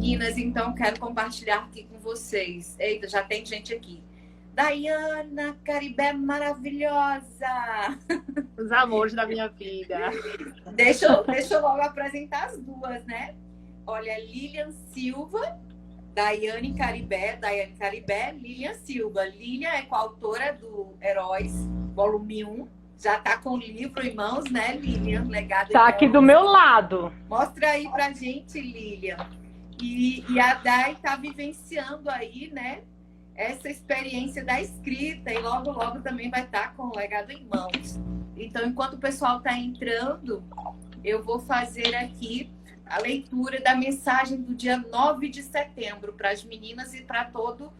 Meninas, então quero compartilhar aqui com vocês. Eita, já tem gente aqui. Daiana Caribé maravilhosa! Os amores da minha vida. Deixa eu logo apresentar as duas, né? Olha, Lilian Silva, Daiane Caribé, Lilian Silva. Lilian é coautora do Heróis, volume 1. Já tá com o livro em mãos, né, Lilian? Legado tá aqui do meu lado. Mostra aí pra gente, Lilian. E a Dai tá vivenciando aí, né, essa experiência da escrita e logo, logo também vai estar com o legado em mãos. Então, enquanto o pessoal tá entrando, eu vou fazer aqui a leitura da mensagem do dia 9 de setembro para as meninas e para todo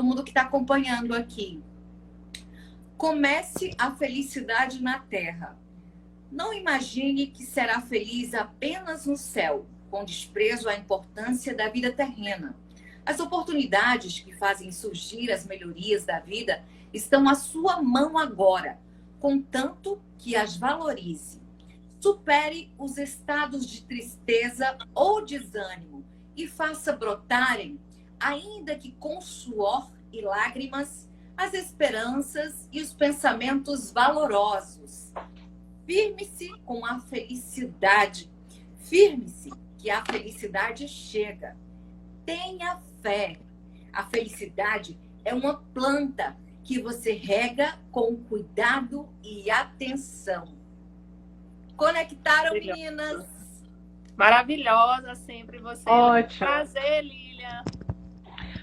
mundo que está acompanhando aqui. Comece a felicidade na terra. Não imagine que será feliz apenas no céu, com desprezo à importância da vida terrena. As oportunidades que fazem surgir as melhorias da vida estão à sua mão agora, contanto que as valorize. Supere os estados de tristeza ou desânimo e faça brotarem, ainda que com suor e lágrimas, as esperanças e os pensamentos valorosos. Firme-se com a felicidade. Firme-se que a felicidade chega. Tenha fé. A felicidade é uma planta que você rega com cuidado e atenção. Conectaram, meninas? Maravilhosa sempre você. Ótimo. Prazer, Lilian.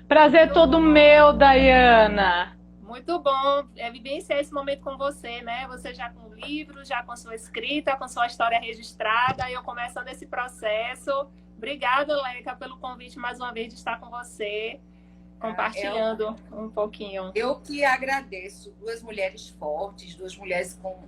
Prazer todo meu, Daiana. Muito bom vivenciar esse momento com você, né? Você já com o livro, já com sua escrita, com sua história registrada, e eu começando esse processo. Obrigada, Leca, pelo convite mais uma vez de estar com você, compartilhando um pouquinho. Eu que agradeço. Duas mulheres fortes, duas mulheres com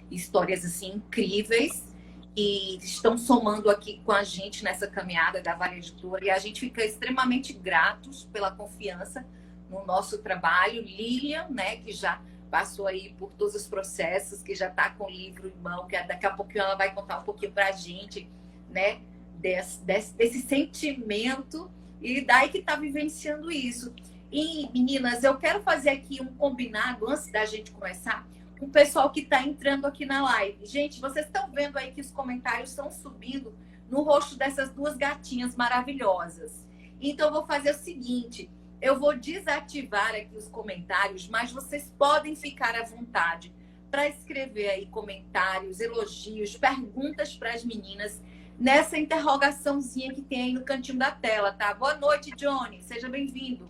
histórias assim incríveis e estão somando aqui com a gente nessa caminhada da Vale Editora, e a gente fica extremamente gratos pela confiança no nosso trabalho. Lilian, né, que já passou aí por todos os processos, que já está com o livro em mão, que daqui a pouquinho ela vai contar um pouquinho para a gente, né, desse sentimento, e daí que está vivenciando isso. E, meninas, eu quero fazer aqui um combinado, antes da gente começar, com o pessoal que está entrando aqui na live. Gente, vocês estão vendo aí que os comentários estão subindo no rosto dessas duas gatinhas maravilhosas. Então, eu vou fazer o seguinte, eu vou desativar aqui os comentários, mas vocês podem ficar à vontade para escrever aí comentários, elogios, perguntas para as meninas nessa interrogaçãozinha que tem aí no cantinho da tela, tá? Boa noite, Johnny. Seja bem-vindo.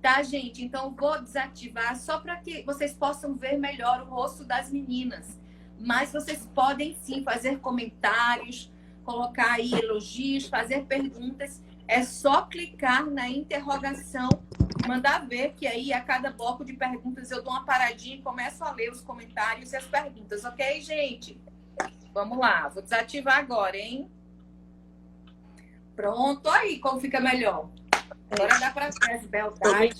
Tá, gente? Então, vou desativar só para que vocês possam ver melhor o rosto das meninas. Mas vocês podem, sim, fazer comentários, colocar aí elogios, fazer perguntas. É só clicar na interrogação, mandar ver, que aí a cada bloco de perguntas eu dou uma paradinha e começo a ler os comentários e as perguntas. Ok, gente? Vamos lá. Vou desativar agora, hein? Pronto. Aí, como fica melhor. Agora dá para ver as beldades.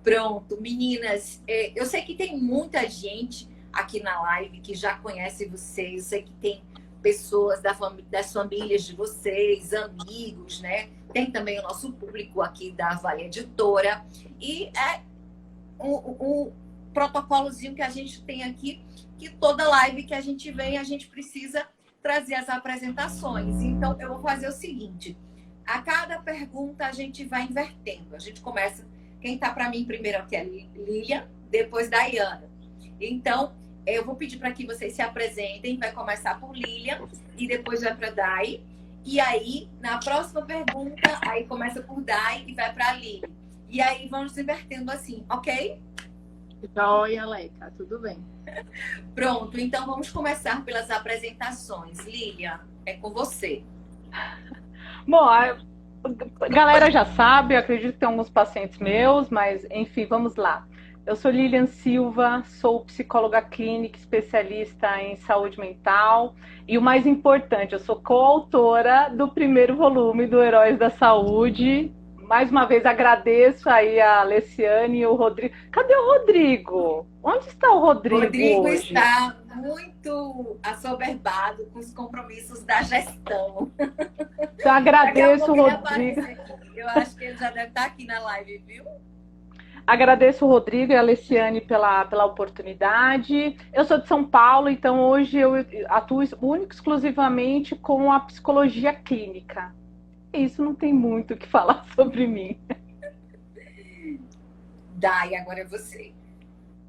Pronto, meninas. Eu sei que tem muita gente aqui na live que já conhece vocês. Eu sei que tem pessoas das famílias de vocês, amigos, né? Tem também o nosso público aqui da Vale Editora. E é um protocolozinho que a gente tem aqui, que toda live que a gente vem, a gente precisa trazer as apresentações. Então, eu vou fazer o seguinte. A cada pergunta, a gente vai invertendo. A gente começa... Quem tá para mim primeiro aqui é Lilian, depois Daiana. Então, eu vou pedir para que vocês se apresentem. Vai começar por Lilian e depois vai para Dai. E aí, na próxima pergunta, aí começa por Dai e vai para Lilian. E aí, vamos invertendo assim, ok? Joia, Leca, tudo bem. Pronto, então vamos começar pelas apresentações. Lilian, é com você. Bom, a galera já sabe, eu acredito que tem alguns pacientes meus, mas enfim, vamos lá. Eu sou Lilian Silva, sou psicóloga clínica, especialista em saúde mental e o mais importante, eu sou coautora do primeiro volume do Heróis da Saúde. Mais uma vez agradeço aí a Alessiane e o Rodrigo. Cadê o Rodrigo? Onde está o Rodrigo hoje? muito assoberbado com os compromissos da gestão. Então, agradeço, Rodrigo. Eu acho que ele já deve estar aqui na live, viu? Agradeço o Rodrigo e a Alessiane pela oportunidade. Eu sou de São Paulo, então hoje eu atuo exclusivamente com a psicologia clínica. Isso não tem muito o que falar sobre mim. Dai, agora é você.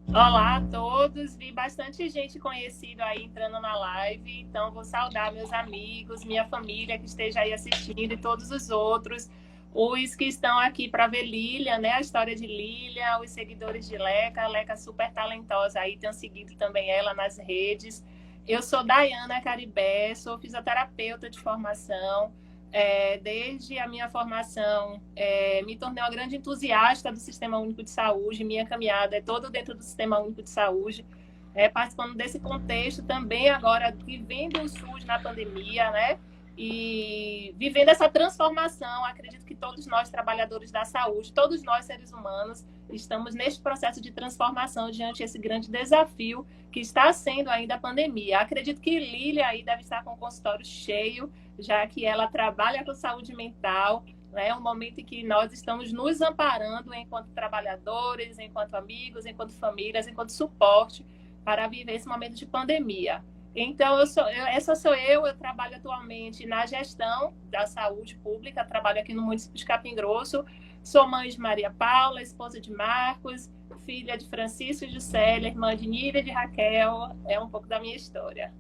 Olá a todos, vi bastante gente conhecida aí entrando na live, então vou saudar meus amigos, minha família que esteja aí assistindo e todos os outros. Os que estão aqui para ver Lília, né? A história de Lília, os seguidores de Leca, Leca super talentosa aí, tenho seguido também ela nas redes. Eu sou Dayana Caribé, sou fisioterapeuta de formação. Desde a minha formação, me tornei uma grande entusiasta do Sistema Único de Saúde. Minha caminhada é toda dentro do Sistema Único de Saúde, participando desse contexto também agora, vivendo o SUS na pandemia, né? E vivendo essa transformação. Acredito que todos nós, trabalhadores da saúde, todos nós, seres humanos, estamos neste processo de transformação diante desse grande desafio que está sendo ainda a pandemia. Acredito que Lília aí deve estar com o consultório cheio, já que ela trabalha com saúde mental, né? É um momento em que nós estamos nos amparando enquanto trabalhadores, enquanto amigos, enquanto famílias, enquanto suporte para viver esse momento de pandemia. Então, essa sou eu trabalho atualmente na gestão da saúde pública, trabalho aqui no município de Capim Grosso, sou mãe de Maria Paula, esposa de Marcos, filha de Francisco e Juscelia, irmã de Nília e de Raquel, é um pouco da minha história.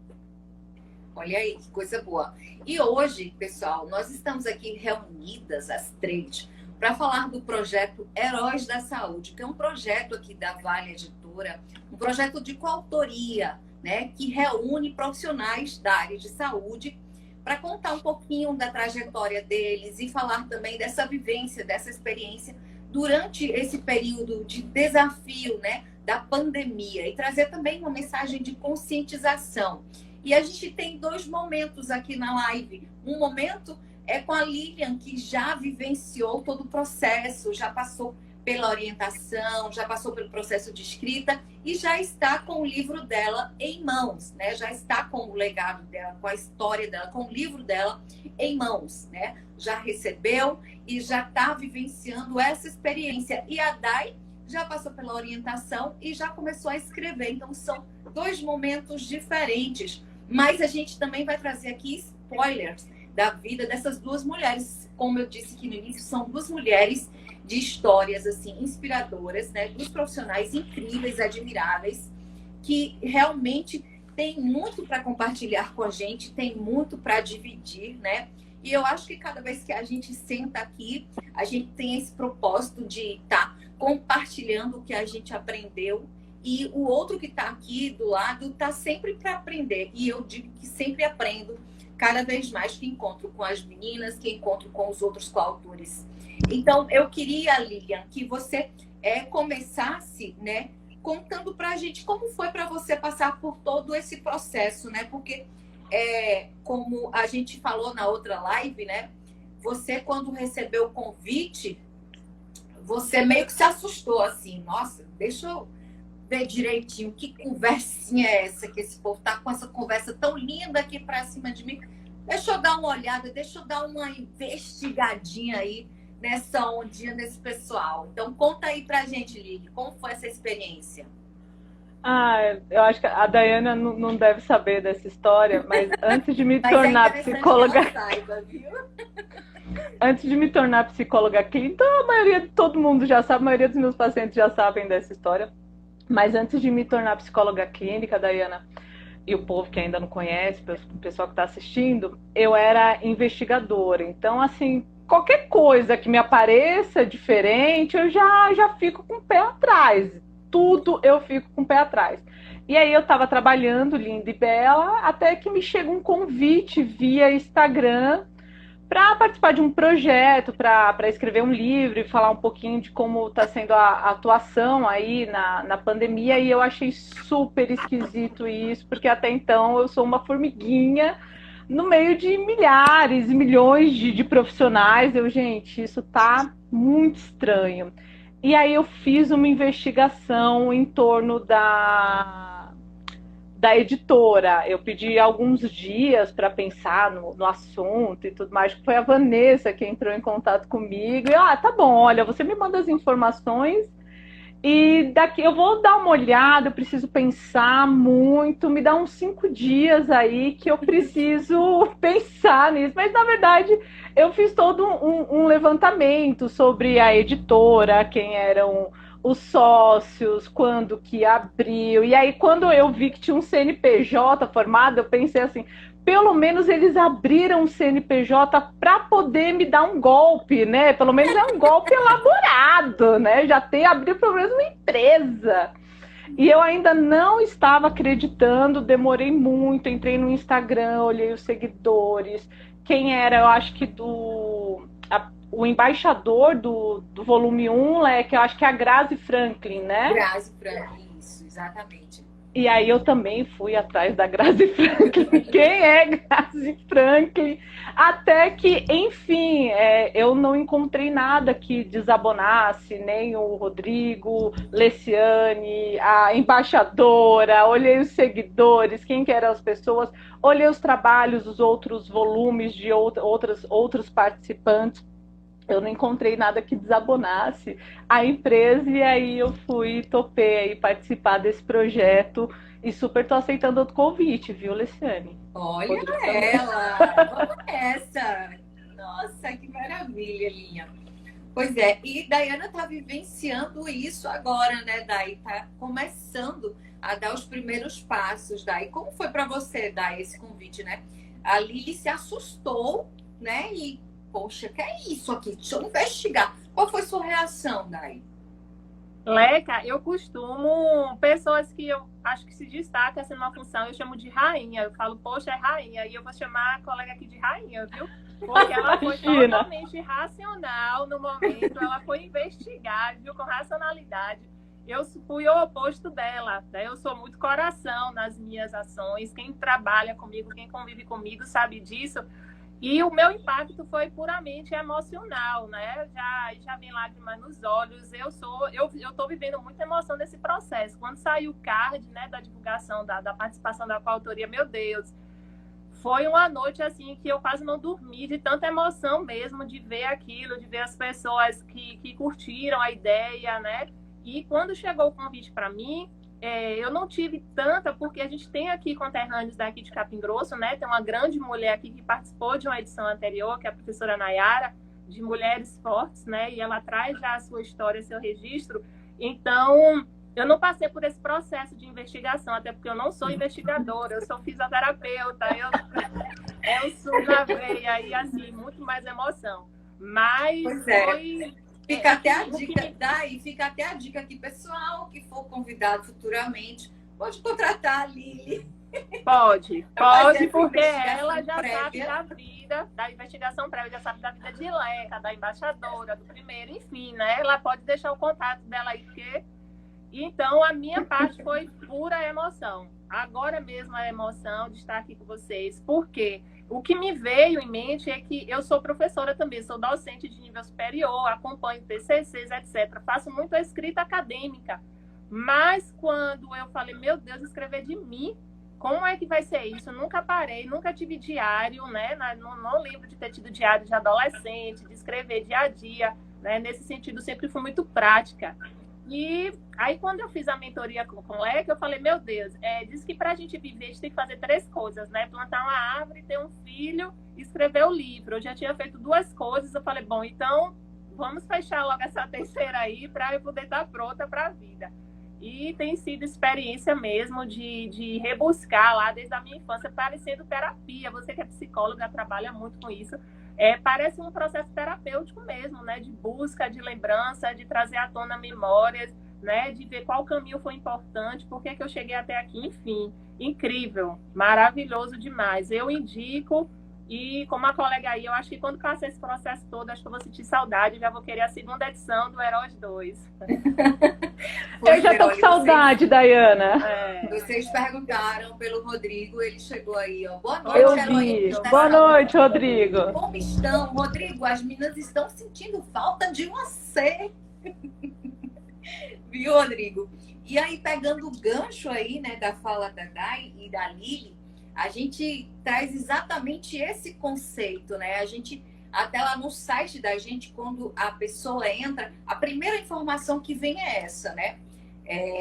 Olha aí, que coisa boa. E hoje, pessoal, nós estamos aqui reunidas, as três, para falar do projeto Heróis da Saúde, que é um projeto aqui da Vale Editora, um projeto de coautoria, né, que reúne profissionais da área de saúde para contar um pouquinho da trajetória deles e falar também dessa vivência, dessa experiência durante esse período de desafio, né, da pandemia, e trazer também uma mensagem de conscientização. E a gente tem dois momentos aqui na live. Um momento é com a Lilian, que já vivenciou todo o processo, já passou pela orientação, já passou pelo processo de escrita e já está com o livro dela em mãos, né? Já está com o legado dela, com a história dela, com o livro dela em mãos, né? Já recebeu e já está vivenciando essa experiência. E a Dai já passou pela orientação e já começou a escrever. Então, são dois momentos diferentes. Mas a gente também vai trazer aqui spoilers da vida dessas duas mulheres. Como eu disse aqui no início, são duas mulheres de histórias assim inspiradoras, né? Dos profissionais incríveis, admiráveis, que realmente tem muito para compartilhar com a gente, tem muito para dividir, né? E eu acho que cada vez que a gente senta aqui, a gente tem esse propósito de estar compartilhando o que a gente aprendeu, e o outro que está aqui do lado está sempre para aprender. E eu digo que sempre aprendo cada vez mais que encontro com as meninas, que encontro com os outros coautores. Então, eu queria, Lilian, que você começasse, né, contando para a gente como foi para você passar por todo esse processo, né? Porque, como a gente falou na outra live, né? Você, quando recebeu o convite, você meio que se assustou, assim. Nossa, deixa eu ver direitinho que conversinha é essa, que esse povo tá com essa conversa tão linda aqui para cima de mim. Deixa eu dar uma olhada, deixa eu dar uma investigadinha aí nessa ondinha desse pessoal. Então, conta aí pra gente, Lili, como foi essa experiência? Eu acho que a Dayana não deve saber dessa história, mas antes de me tornar psicóloga... Saiba, viu? Antes de me tornar psicóloga clínica, a maioria de todo mundo já sabe, a maioria dos meus pacientes já sabem dessa história. Mas antes de me tornar psicóloga clínica, Dayana, e o povo que ainda não conhece, o pessoal que está assistindo, eu era investigadora. Então, assim, qualquer coisa que me apareça diferente, eu já fico com o pé atrás. Tudo eu fico com o pé atrás. E aí eu estava trabalhando, linda e bela, até que me chega um convite via Instagram para participar de um projeto, para escrever um livro e falar um pouquinho de como está sendo a atuação aí na pandemia. E eu achei super esquisito isso, porque até então eu sou uma formiguinha no meio de milhares e milhões de profissionais. Gente, isso tá muito estranho. E aí eu fiz uma investigação em torno da editora. Eu pedi alguns dias para pensar no assunto e tudo mais. Foi a Vanessa que entrou em contato comigo. E, tá bom, olha, você me manda as informações e daqui eu vou dar uma olhada, eu preciso pensar muito, me dá uns 5 dias aí que eu preciso pensar nisso. Mas, na verdade, eu fiz todo um levantamento sobre a editora, quem eram os sócios, quando que abriu. E aí, quando eu vi que tinha um CNPJ formado, eu pensei assim, pelo menos eles abriram um CNPJ para poder me dar um golpe, né? Pelo menos é um golpe elaborado, né? Já abrir pelo menos uma empresa. E eu ainda não estava acreditando, demorei muito, entrei no Instagram, olhei os seguidores, quem era, eu acho que o embaixador do volume 1, que eu acho que é a Grazi Franklin, né? Grazi Franklin, isso, exatamente. E aí eu também fui atrás da Grazi Franklin. Quem é Grazi Franklin? Até que, enfim, eu não encontrei nada que desabonasse, nem o Rodrigo, Leciane, a embaixadora, olhei os seguidores, quem que eram as pessoas, olhei os trabalhos, os outros volumes de outros participantes. Eu não encontrei nada que desabonasse a empresa e aí eu topei aí participar desse projeto e super tô aceitando o convite, viu, Leciane? Olha ela! Vamos nessa! Nossa, que maravilha, Linha! Pois é, e Daiana tá vivenciando isso agora, né, Dai? Tá começando a dar os primeiros passos, Dai. Como foi para você dar esse convite, né? A Lili se assustou, né, e poxa, que é isso aqui? Deixa eu investigar. Qual foi sua reação, Dai? Leca, eu costumo, pessoas que eu acho que se destacam assim numa função, eu chamo de rainha. Eu falo, poxa, é rainha. E eu vou chamar a colega aqui de rainha, viu? Porque ela foi totalmente racional no momento, ela foi investigar, viu, com racionalidade. Eu fui o oposto dela, né? Eu sou muito coração nas minhas ações. Quem trabalha comigo, quem convive comigo sabe disso. E o meu impacto foi puramente emocional, né? Já vem lágrimas nos olhos. Eu estou vivendo muita emoção nesse processo. Quando saiu o card, né, da divulgação, da participação da coautoria, meu Deus, foi uma noite assim que eu quase não dormi, de tanta emoção mesmo, de ver aquilo, de ver as pessoas que curtiram a ideia, né? E quando chegou o convite para mim, eu não tive tanta, porque a gente tem aqui conterrâneos daqui de Capim Grosso, né? Tem uma grande mulher aqui que participou de uma edição anterior, que é a professora Nayara, de Mulheres Fortes, né? E ela traz já a sua história, seu registro. Então, eu não passei por esse processo de investigação, até porque eu não sou investigadora, eu sou fisioterapeuta, eu sou na veia e, assim, muito mais emoção. Mas foi... Fica até a dica, Dai, fica até a dica aqui, pessoal que for convidado futuramente, pode contratar a Lili. Pode, porque ela já sabe da vida, da investigação prévia, já sabe da vida de Leca, da embaixadora, do primeiro, enfim, né? Ela pode deixar o contato dela aí, porque... Então, a minha parte foi pura emoção. Agora mesmo a emoção de estar aqui com vocês, porque... O que me veio em mente é que eu sou professora também, sou docente de nível superior, acompanho TCCs, etc. Faço muito a escrita acadêmica. Mas quando eu falei, meu Deus, escrever de mim, como é que vai ser isso? Eu nunca parei, nunca tive diário, né? Não lembro de ter tido diário de adolescente, de escrever dia a dia, né? Nesse sentido, sempre fui muito prática. E aí, quando eu fiz a mentoria com o Leca, eu falei, meu Deus, diz que para a gente viver, a gente tem que fazer 3 coisas, né? Plantar uma árvore, ter um filho e escrever o livro. Eu já tinha feito 2 coisas, eu falei, bom, então vamos fechar logo essa terceira aí para eu poder estar pronta para a vida. E tem sido experiência mesmo de rebuscar lá desde a minha infância, parecendo terapia. Você que é psicóloga, trabalha muito com isso. Parece um processo terapêutico mesmo, né? De busca, de lembrança, de trazer à tona memórias, né? De ver qual caminho foi importante, por que eu cheguei até aqui, enfim. Incrível, maravilhoso demais. Eu indico, e como a colega aí, eu acho que quando passar esse processo todo, acho que eu vou sentir saudade, já vou querer a 2ª edição do Heróis 2. Eu já tô com saudade, Daiana. Vocês perguntaram pelo Rodrigo, ele chegou aí, ó. Boa noite, eu vi. Boa noite, Rodrigo. Como estão? Rodrigo, as meninas estão sentindo falta de você. Viu, Rodrigo? E aí, pegando o gancho aí, né, da fala da Dai e da Lili, a gente traz exatamente esse conceito, né? A gente, até lá no site da gente, quando a pessoa entra, a primeira informação que vem é essa, né?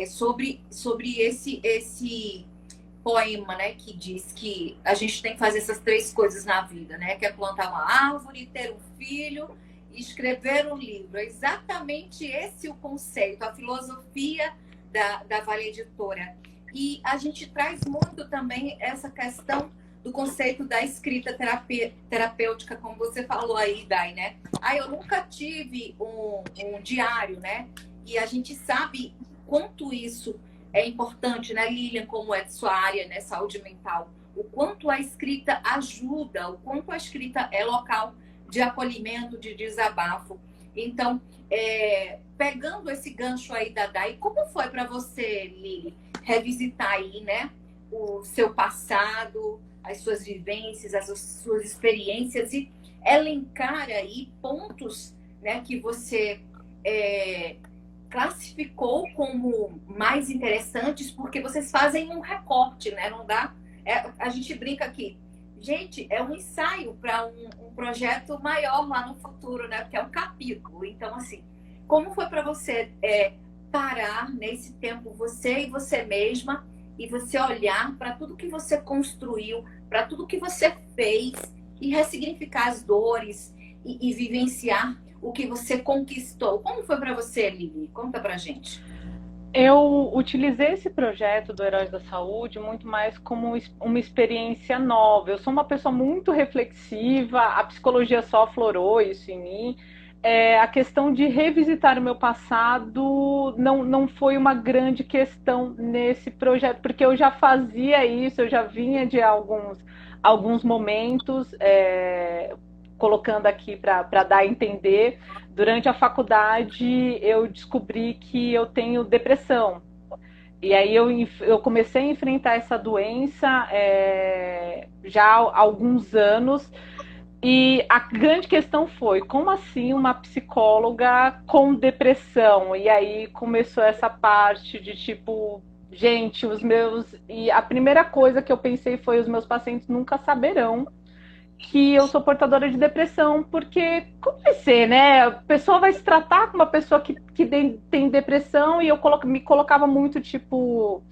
Sobre esse poema, né, que diz que a gente tem que fazer essas 3 coisas na vida, né? Que é plantar uma árvore, ter um filho e escrever um livro. É exatamente esse o conceito, a filosofia da Vale Editora. E a gente traz muito também essa questão do conceito da escrita terapêutica, como você falou aí, Dai, né? Eu nunca tive um diário, né? E a gente sabe quanto isso é importante, né, Lilian, como é de sua área, né, saúde mental, o quanto a escrita ajuda, o quanto a escrita é local de acolhimento, de desabafo. Então, pegando esse gancho aí da Dai, como foi para você, Lili, revisitar aí, né, o seu passado, as suas vivências, as suas experiências e elencar aí pontos, né, que você classificou como mais interessantes, porque vocês fazem um recorte, né? Não dá. A gente brinca aqui. Gente, é um ensaio para um projeto maior lá no futuro, né? Porque é um capítulo. Então, assim, como foi para você parar nesse tempo, você e você mesma, e você olhar para tudo que você construiu, para tudo que você fez, e ressignificar as dores e vivenciar o que você conquistou? Como foi para você, Lili? Conta pra gente. Eu utilizei esse projeto do Heróis da Saúde muito mais como uma experiência nova. Eu sou uma pessoa muito reflexiva, a psicologia só aflorou isso em mim. A questão de revisitar o meu passado não foi uma grande questão nesse projeto, porque eu já fazia isso, eu já vinha de alguns momentos, colocando aqui para dar a entender. Durante a faculdade eu descobri que eu tenho depressão. E aí eu comecei a enfrentar essa doença já há alguns anos. E a grande questão foi, como assim uma psicóloga com depressão? E aí começou essa parte de tipo, gente, E a primeira coisa que eu pensei foi, os meus pacientes nunca saberão que eu sou portadora de depressão, porque como vai ser, né? A pessoa vai se tratar com uma pessoa que tem depressão, e eu me colocava muito tipo,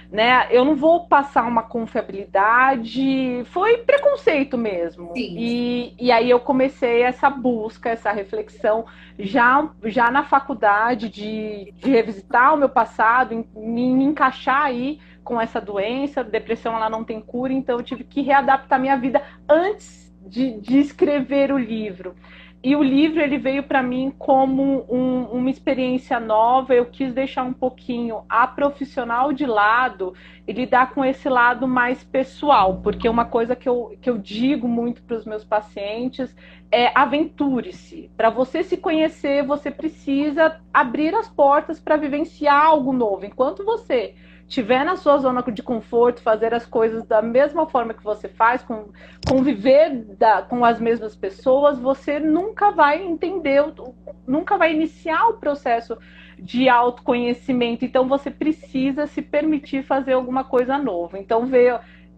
né? Eu não vou passar uma confiabilidade, foi preconceito mesmo. E aí eu comecei essa busca, essa reflexão já na faculdade de revisitar o meu passado, me encaixar aí com essa doença. Depressão, ela não tem cura, então eu tive que readaptar minha vida antes de escrever o livro. E o livro, ele veio para mim como uma experiência nova. Eu quis deixar um pouquinho a profissional de lado e lidar com esse lado mais pessoal, porque uma coisa que eu digo muito para os meus pacientes é: aventure-se. Para você se conhecer, você precisa abrir as portas para vivenciar algo novo. Enquanto você estiver na sua zona de conforto, fazer as coisas da mesma forma que você faz, conviver com as mesmas pessoas, você nunca vai entender, nunca vai iniciar o processo de autoconhecimento. Então você precisa se permitir fazer alguma coisa nova. Então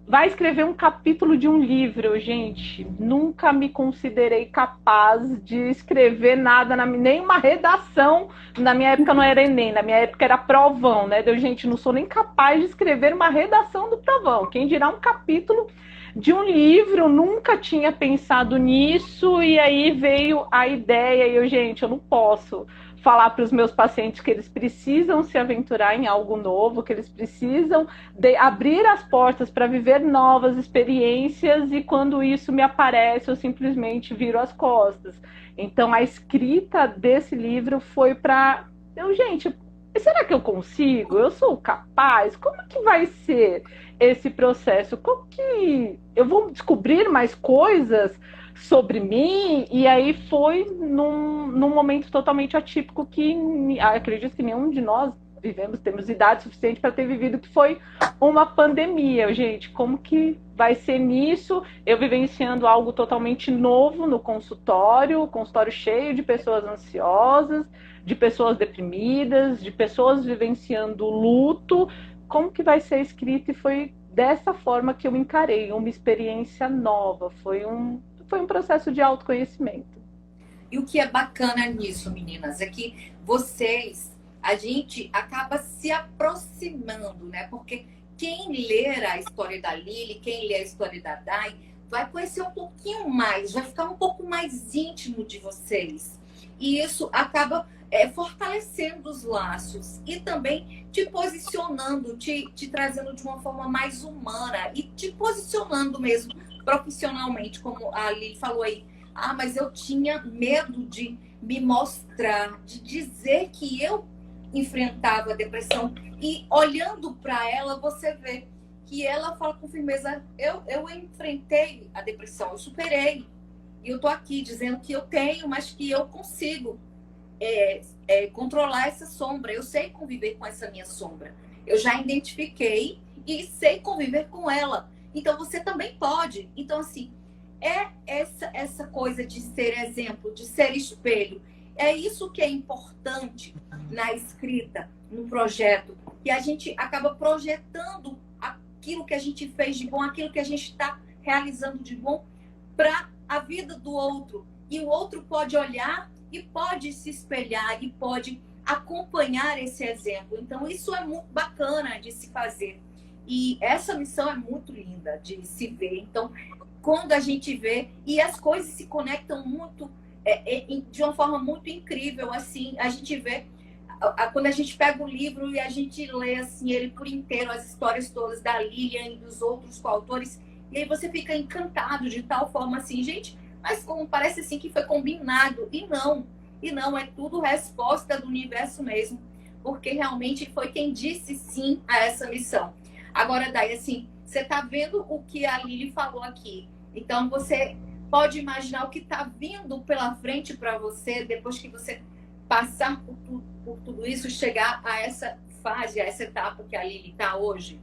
vai escrever um capítulo de um livro. Gente, nunca me considerei capaz de escrever nada, nem uma redação. Na minha época não era Enem, na minha época era provão, né? Gente, não sou nem capaz de escrever uma redação do provão. Quem dirá um capítulo de um livro? Nunca tinha pensado nisso, e aí veio a ideia, e eu não posso falar para os meus pacientes que eles precisam se aventurar em algo novo, que eles precisam abrir as portas para viver novas experiências, e quando isso me aparece, eu simplesmente viro as costas. Então, a escrita desse livro foi para... gente, será que eu consigo? Eu sou capaz? Como que vai ser esse processo? Como que eu vou descobrir mais coisas sobre mim? E aí foi num momento totalmente atípico que acredito que nenhum de nós temos idade suficiente para ter vivido, que foi uma pandemia. Gente, como que vai ser nisso, eu vivenciando algo totalmente novo no consultório, consultório cheio de pessoas ansiosas, de pessoas deprimidas, de pessoas vivenciando luto. Como que vai ser escrito? E foi dessa forma que eu encarei, uma experiência nova, foi um processo de autoconhecimento. E o que é bacana nisso, meninas, é que a gente acaba se aproximando, né? Porque quem ler a história da Lili, quem lê a história da Dai, vai conhecer um pouquinho mais, vai ficar um pouco mais íntimo de vocês. E isso acaba fortalecendo os laços e também te posicionando, te trazendo de uma forma mais humana e te posicionando mesmo profissionalmente, como a Lili falou aí. Ah, mas eu tinha medo de me mostrar, de dizer que eu enfrentava a depressão. E olhando para ela, você vê que ela fala com firmeza, eu enfrentei a depressão, eu superei. E eu tô aqui dizendo que eu tenho, mas que eu consigo controlar essa sombra. Eu sei conviver com essa minha sombra. Eu já identifiquei e sei conviver com ela. Então, você também pode. Então, assim, essa coisa de ser exemplo, de ser espelho. É isso que é importante na escrita, no projeto. E a gente acaba projetando aquilo que a gente fez de bom, aquilo que a gente está realizando de bom para a vida do outro. E o outro pode olhar e pode se espelhar e pode acompanhar esse exemplo. Então, isso é muito bacana de se fazer. E essa missão é muito linda de se ver. Então, quando a gente vê, e as coisas se conectam muito, de uma forma muito incrível, assim, a gente vê, quando a gente pega o livro e a gente lê, assim, ele por inteiro, as histórias todas da Lilian e dos outros coautores, e aí você fica encantado de tal forma, assim, gente, mas como parece, assim, que foi combinado, e não, é tudo resposta do universo mesmo, porque realmente foi quem disse sim a essa missão. Agora, daí, assim, você está vendo o que a Lili falou aqui. Então, você pode imaginar o que está vindo pela frente para você depois que você passar por tudo isso, chegar a essa fase, a essa etapa que a Lili está hoje.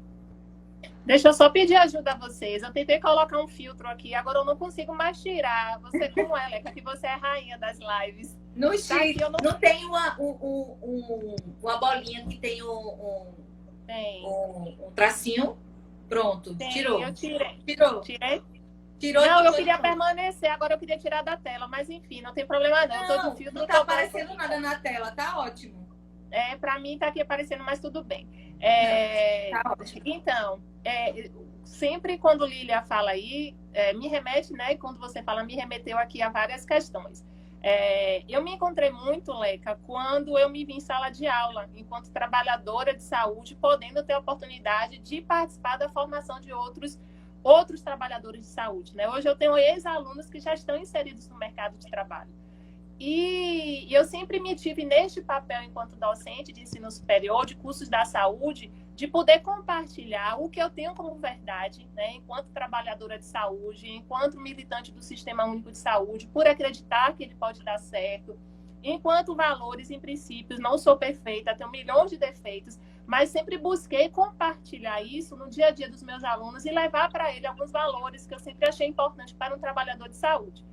Deixa eu só pedir ajuda a vocês. Eu tentei colocar um filtro aqui, agora eu não consigo mais tirar. Você como ela, é que você é a rainha das lives. No X, não tem uma bolinha que tem um tracinho. Pronto, tirou. Eu tirei. Tirei? Tirou. Não, eu queria permanecer, agora eu queria tirar da tela, mas enfim, não tem problema não. Eu tô de filtro, não tá aparecendo nada na tela, tá ótimo. Pra mim tá aqui aparecendo, mas tudo bem. Tá ótimo. Então, sempre quando Lília fala aí, me remete, né? Quando você fala, me remeteu aqui a várias questões. Eu me encontrei muito, Leca, quando eu me vi em sala de aula, enquanto trabalhadora de saúde, podendo ter a oportunidade de participar da formação de outros trabalhadores de saúde, né? Hoje eu tenho ex-alunos que já estão inseridos no mercado de trabalho. E eu sempre me tive neste papel enquanto docente de ensino superior, de cursos da saúde, de poder compartilhar o que eu tenho como verdade, né, enquanto trabalhadora de saúde, enquanto militante do Sistema Único de Saúde, por acreditar que ele pode dar certo, enquanto valores e princípios. Não sou perfeita, tenho milhões de defeitos, mas sempre busquei compartilhar isso no dia a dia dos meus alunos e levar para ele alguns valores que eu sempre achei importante para um trabalhador de saúde.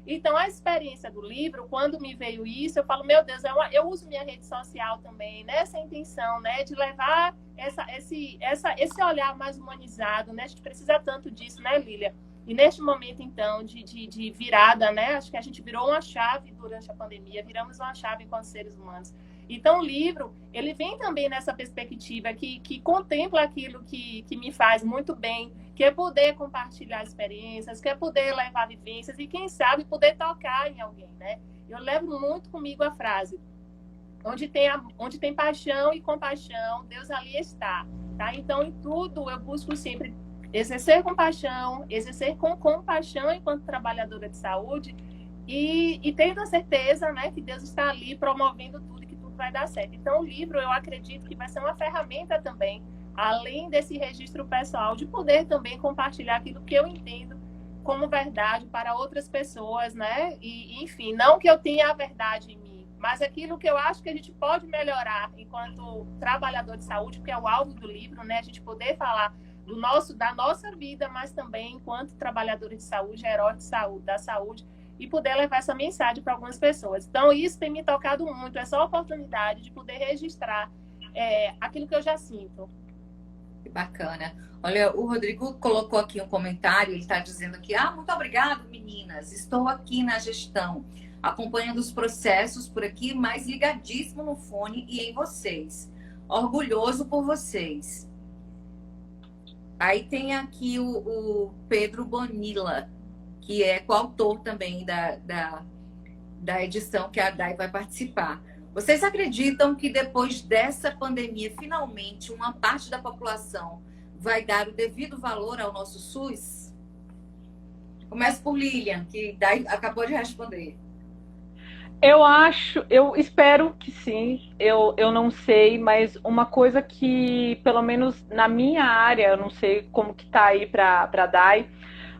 Então, a experiência do livro, quando me veio isso, eu falo, meu Deus, eu uso minha rede social também, nessa intenção, né, de levar esse olhar mais humanizado, né? A gente precisa tanto disso, né, Lília? E neste momento, então, de virada, né? Acho que a gente virou uma chave durante a pandemia, viramos uma chave enquanto seres humanos. Então, o livro, ele vem também nessa perspectiva que contempla aquilo que me faz muito bem, que é poder compartilhar experiências, que é poder levar vivências e, quem sabe, poder tocar em alguém, né? Eu levo muito comigo a frase, onde tem paixão e compaixão, Deus ali está, tá? Então, em tudo, eu busco sempre exercer compaixão, exercer com compaixão enquanto trabalhadora de saúde e tendo a certeza, né, que Deus está ali promovendo tudo e que tudo vai dar certo. Então, o livro, eu acredito que vai ser uma ferramenta também, além desse registro pessoal, de poder também compartilhar aquilo que eu entendo como verdade para outras pessoas, né? E, enfim, não que eu tenha a verdade em mim, mas aquilo que eu acho que a gente pode melhorar enquanto trabalhador de saúde, que é o alvo do livro, né? A gente poder falar da nossa vida, mas também enquanto trabalhadores de saúde, heróis de saúde, da saúde, e poder levar essa mensagem para algumas pessoas. Então, isso tem me tocado muito, essa oportunidade de poder registrar aquilo que eu já sinto. Que bacana. Olha, o Rodrigo colocou aqui um comentário, ele está dizendo aqui, muito obrigado, meninas, estou aqui na gestão, acompanhando os processos por aqui, mas ligadíssimo no fone e em vocês. Orgulhoso por vocês. Aí tem aqui o Pedro Bonilla, que é coautor também da edição que a Dai vai participar. Vocês acreditam que depois dessa pandemia, finalmente, uma parte da população vai dar o devido valor ao nosso SUS? Começo por Lilian, que Dai acabou de responder. Eu espero que sim, eu não sei, mas uma coisa que, pelo menos na minha área, eu não sei como que tá aí para Dai,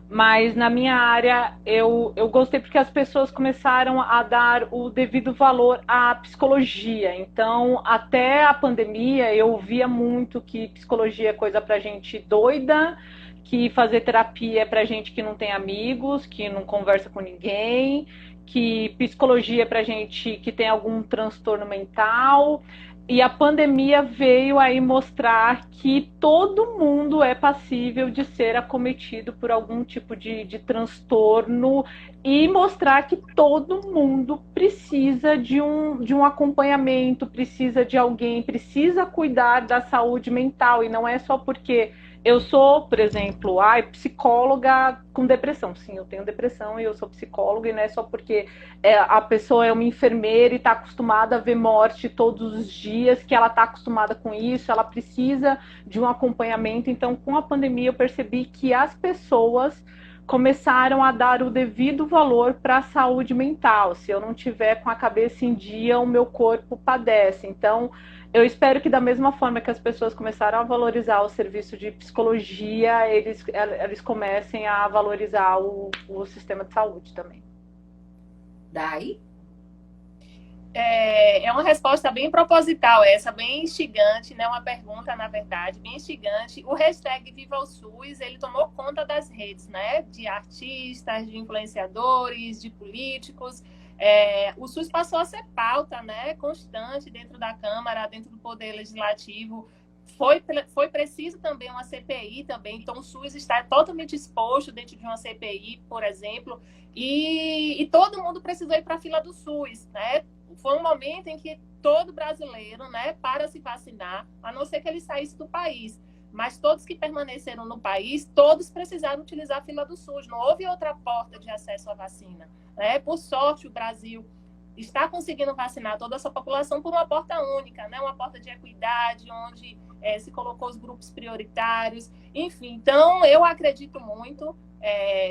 mas na minha área eu gostei porque as pessoas começaram a dar o devido valor à psicologia. Então, até a pandemia, eu via muito que psicologia é coisa pra gente doida, que fazer terapia é pra gente que não tem amigos, que não conversa com ninguém, que psicologia é pra gente que tem algum transtorno mental. E a pandemia veio aí mostrar que todo mundo é passível de ser acometido por algum tipo de transtorno e mostrar que todo mundo precisa de um acompanhamento, precisa de alguém, precisa cuidar da saúde mental. E não é só porque eu sou, por exemplo, psicóloga com depressão. Sim, eu tenho depressão e eu sou psicóloga, e não é só porque a pessoa é uma enfermeira e está acostumada a ver morte todos os dias, que ela está acostumada com isso, ela precisa de um acompanhamento. Então, com a pandemia, eu percebi que as pessoas começaram a dar o devido valor para a saúde mental. Se eu não tiver com a cabeça em dia, o meu corpo padece. Então, eu espero que da mesma forma que as pessoas começaram a valorizar o serviço de psicologia, eles comecem a valorizar o sistema de saúde também. Dai? É uma resposta bem proposital essa, bem instigante, né? Uma pergunta, na verdade, bem instigante. O hashtag Viva o SUS, ele tomou conta das redes, né? De artistas, de influenciadores, de políticos. O SUS passou a ser pauta, né, constante dentro da Câmara, dentro do Poder Legislativo. Foi preciso também uma CPI também, então o SUS está totalmente exposto dentro de uma CPI, por exemplo, e todo mundo precisou ir para a fila do SUS, né? Foi um momento em que todo brasileiro, né, para se vacinar, a não ser que ele saísse do país. Mas todos que permaneceram no país, todos precisaram utilizar a fila do SUS. Não houve outra porta de acesso à vacina, né? Por sorte, o Brasil está conseguindo vacinar toda essa população por uma porta única, né? Uma porta de equidade, onde se colocou os grupos prioritários. Enfim, então, eu acredito muito.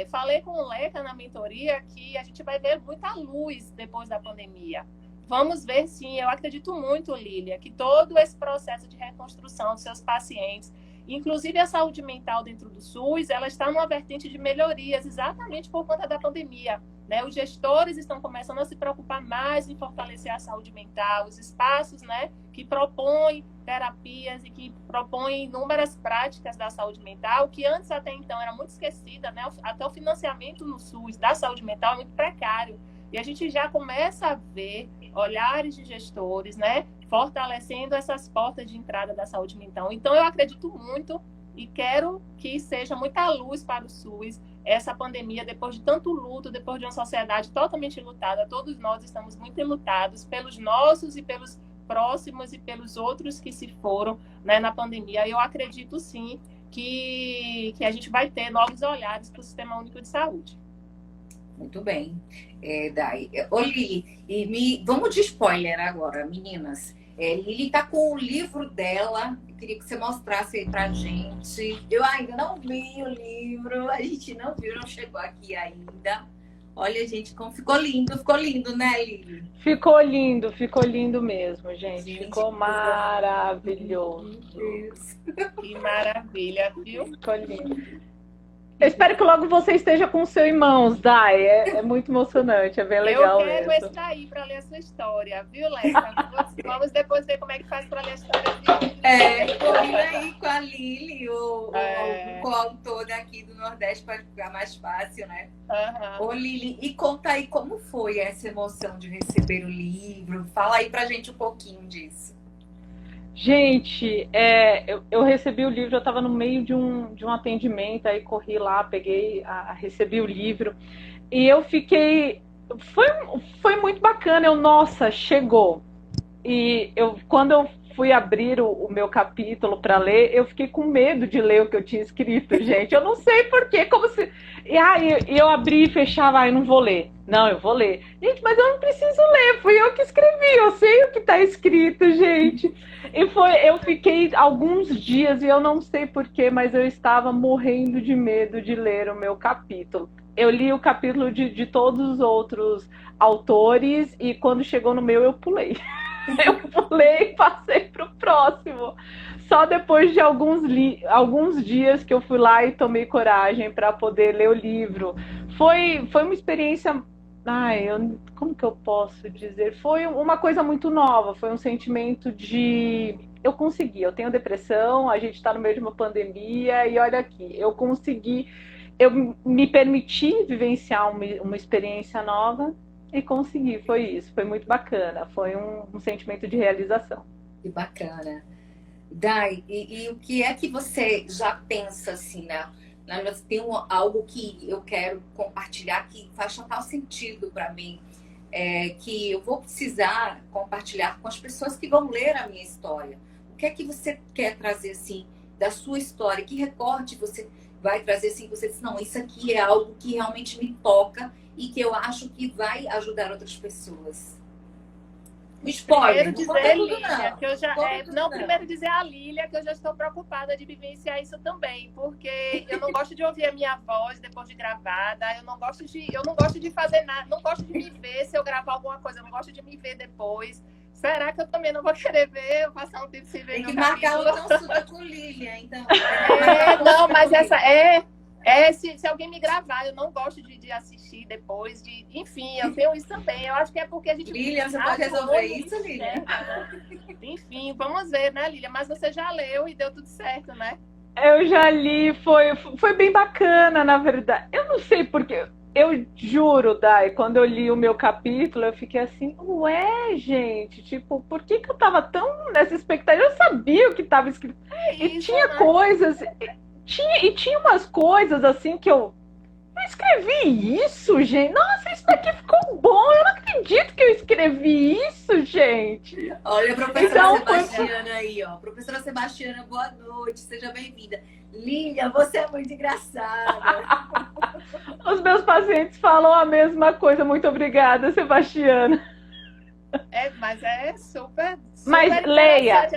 Falei com o Leca na mentoria que a gente vai ver muita luz depois da pandemia. Vamos ver, sim, eu acredito muito, Lília, que todo esse processo de reconstrução dos seus pacientes, inclusive a saúde mental dentro do SUS, ela está numa vertente de melhorias, exatamente por conta da pandemia, né? Os gestores estão começando a se preocupar mais em fortalecer a saúde mental, os espaços, né, que propõem terapias e que propõem inúmeras práticas da saúde mental, que antes até então era muito esquecida, né? Até o financiamento no SUS da saúde mental é muito precário. E a gente já começa a ver olhares de gestores, né, fortalecendo essas portas de entrada da saúde mental. Então, eu acredito muito e quero que seja muita luz para o SUS. Essa pandemia, depois de tanto luto, depois de uma sociedade totalmente lutada, todos nós estamos muito enlutados pelos nossos e pelos próximos e pelos outros que se foram, né, na pandemia. Eu acredito, sim, que a gente vai ter novos olhares para o Sistema Único de Saúde. Muito bem. Dai. Ô, Lili, vamos de spoiler agora, meninas. Lili está com o livro dela. Eu queria que você mostrasse aí pra gente. Eu ainda não vi o livro. A gente não viu, não chegou aqui ainda. Olha, gente, como ficou lindo, né, Lili? Ficou lindo mesmo, gente. Ficou maravilhoso. Que maravilha, viu? Ficou lindo. Eu espero que logo você esteja com o seu em mãos, Dai. É muito emocionante, é bem legal Eu quero mesmo. esse daí para ler a sua história, viu, Leca? Vamos depois ver como é que faz para ler a história de Combina aí com a Lili, o coautor daqui do Nordeste, para ficar mais fácil, né? Ô, Lili, e conta aí como foi essa emoção de receber o livro. Fala aí pra gente um pouquinho disso. Gente, eu recebi o livro, eu estava no meio de um atendimento, aí corri lá, recebi o livro, e eu fiquei... Foi muito bacana, nossa, chegou. E quando eu fui abrir o meu capítulo para ler, eu fiquei com medo de ler o que eu tinha escrito, gente. Eu não sei porquê, como se... E eu abri e fechava, eu não vou ler. Não, eu vou ler. Gente, mas eu não preciso ler, fui eu que escrevi, eu sei o que está escrito, gente. Eu fiquei alguns dias, e eu não sei porquê, mas eu estava morrendo de medo de ler o meu capítulo. Eu li o capítulo de todos os outros autores, e quando chegou no meu, eu pulei. Eu pulei e passei para o próximo. Só depois de alguns dias que eu fui lá e tomei coragem para poder ler o livro. Foi uma experiência... como que eu posso dizer? Foi uma coisa muito nova, foi um sentimento de... Eu consegui, eu tenho depressão, a gente está no meio de uma pandemia, e olha aqui, eu me permiti vivenciar uma experiência nova, e consegui, foi isso, foi muito bacana, foi um sentimento de realização. Que bacana. Dai, e o que é que você já pensa assim, né? Tem algo que eu quero compartilhar que faz total sentido para mim, que eu vou precisar compartilhar com as pessoas que vão ler a minha história. O que é que você quer trazer assim da sua história? Que recorte você vai trazer assim? Você diz, não, isso aqui é algo que realmente me toca e que eu acho que vai ajudar outras pessoas. Primeiro dizer, Lília, que eu já... primeiro dizer a Lília que eu já estou preocupada de vivenciar isso também, porque eu não gosto de ouvir a minha voz depois de gravada, eu não gosto de fazer nada, não gosto de me ver se eu gravar alguma coisa, eu não gosto de me ver depois. Será que eu também não vou querer ver, eu passar um tempo sem ver? Tem que marcar o consulta com Lília, então. Não, mas essa se alguém me gravar, eu não gosto de assistir depois, enfim, eu tenho isso também. Eu acho que é porque a gente... Lília, você pode resolver isso, Lília? Enfim, vamos ver, né, Lília? Mas você já leu e deu tudo certo, né? Eu já li, foi bem bacana, na verdade. Eu não sei porque... Eu juro, Dai, quando eu li o meu capítulo, eu fiquei assim, ué, gente, tipo, por que eu tava tão nessa expectativa? Eu sabia o que tava escrito. E tinha coisas... Tinha umas coisas assim que eu escrevi isso, gente. Nossa, isso daqui ficou bom. Eu não acredito que eu escrevi isso, gente. Olha a professora Sebastiana aí, ó. Professora Sebastiana, boa noite, seja bem-vinda. Lília, você é muito engraçada. Os meus pacientes falam a mesma coisa. Muito obrigada, Sebastiana. Mas é super Mas leia,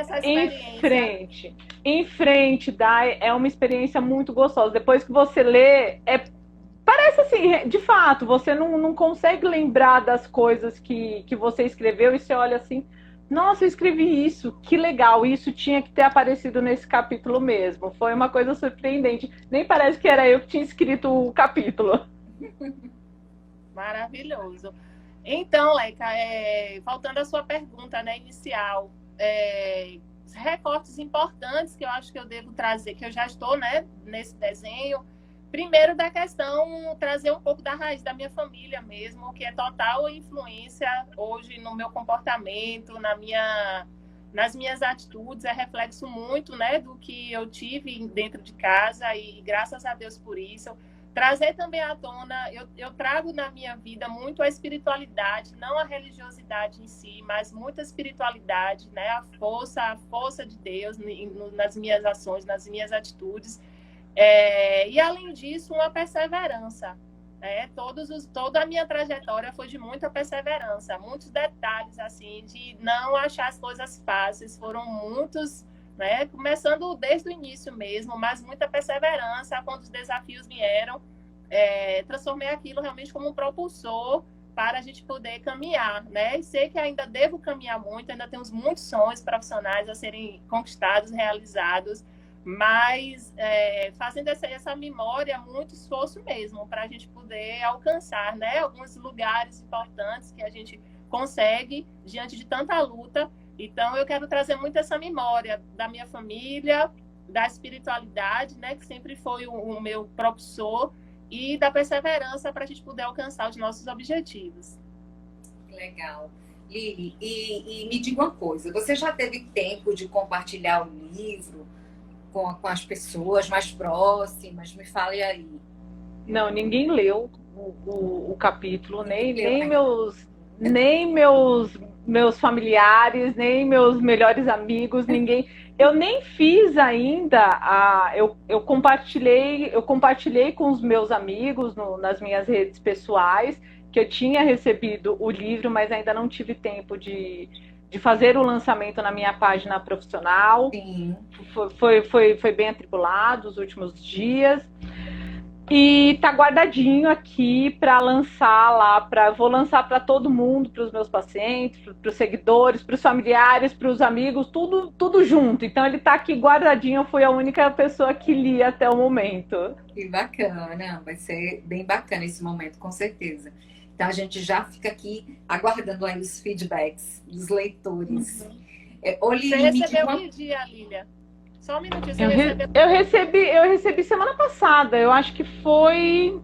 em frente, Dai, é uma experiência muito gostosa. Depois que você lê, parece assim, de fato, você não consegue lembrar das coisas que você escreveu e você olha assim, nossa, eu escrevi isso, que legal, isso tinha que ter aparecido nesse capítulo mesmo. Foi uma coisa surpreendente. Nem parece que era eu que tinha escrito o capítulo. Maravilhoso. Então, Leca, voltando à sua pergunta, né, inicial, recortes importantes que eu acho que eu devo trazer, que eu já estou, né, nesse desenho. Primeiro, da questão, trazer um pouco da raiz da minha família mesmo, que é total influência hoje no meu comportamento, nas minhas atitudes, é reflexo muito, né, do que eu tive dentro de casa e graças a Deus por isso. Trazer também à tona, eu trago na minha vida muito a espiritualidade, não a religiosidade em si, mas muita espiritualidade, né? A força de Deus nas minhas ações, nas minhas atitudes. E, além disso, uma perseverança. Né? Toda a minha trajetória foi de muita perseverança, muitos detalhes, assim, de não achar as coisas fáceis, foram muitos... Né? Começando desde o início mesmo, mas muita perseverança. Quando os desafios vieram, transformei aquilo realmente como um propulsor para a gente poder caminhar, né? E sei que ainda devo caminhar muito, ainda temos muitos sonhos profissionais a serem conquistados, realizados, mas fazendo essa memória, muito esforço mesmo, para a gente poder alcançar, né, alguns lugares importantes que a gente consegue diante de tanta luta. Então, eu quero trazer muito essa memória da minha família, da espiritualidade, né, que sempre foi o meu propulsor, e da perseverança para a gente poder alcançar os nossos objetivos. Legal. Lili, e me diga uma coisa, você já teve tempo de compartilhar o livro com as pessoas mais próximas? Me fale aí. Não, ninguém leu o capítulo, nem Leu, meus familiares, nem meus melhores amigos, ninguém. Eu nem fiz ainda. Eu compartilhei com os meus amigos nas minhas redes pessoais que eu tinha recebido o livro, mas ainda não tive tempo de fazer o lançamento na minha página profissional. Sim. Foi bem atribulado os últimos dias. E tá guardadinho aqui para lançar lá, vou lançar para todo mundo, para os meus pacientes, para os seguidores, para os familiares, para os amigos, tudo junto. Então ele tá aqui guardadinho, eu fui a única pessoa que li até o momento. Que bacana, vai ser bem bacana esse momento, com certeza. Então a gente já fica aqui aguardando aí os feedbacks dos leitores. Você recebeu que dia, Lília? Só um minutinho. Eu recebi semana passada. Eu acho que foi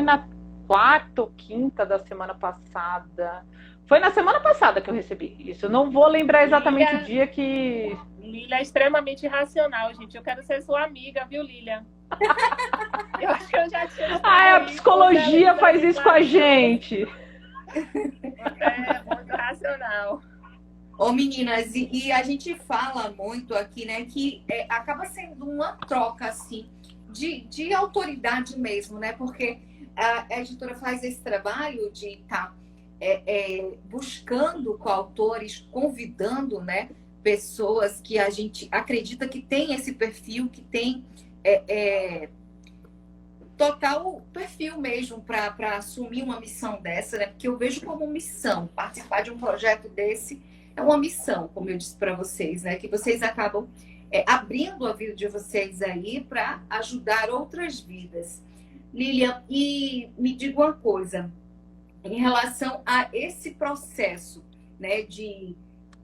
na quarta ou quinta da semana passada. Foi na semana passada que eu recebi isso. Eu não vou lembrar exatamente o dia que... Lília é extremamente racional, gente. Eu quero ser sua amiga, viu, Lília? Eu acho que eu já tinha... a psicologia faz isso com a gente. Muito racional. Ô, meninas, e a gente fala muito aqui, né, que acaba sendo uma troca, assim, de autoridade mesmo, né, porque a editora faz esse trabalho de estar buscando coautores, convidando, né, pessoas que a gente acredita que tem esse perfil, que tem total perfil mesmo para assumir uma missão dessa, né, porque eu vejo como missão participar de um projeto desse. É uma missão, como eu disse para vocês, né? Que vocês acabam abrindo a vida de vocês aí para ajudar outras vidas. Lilian, e me diga uma coisa, em relação a esse processo, né? De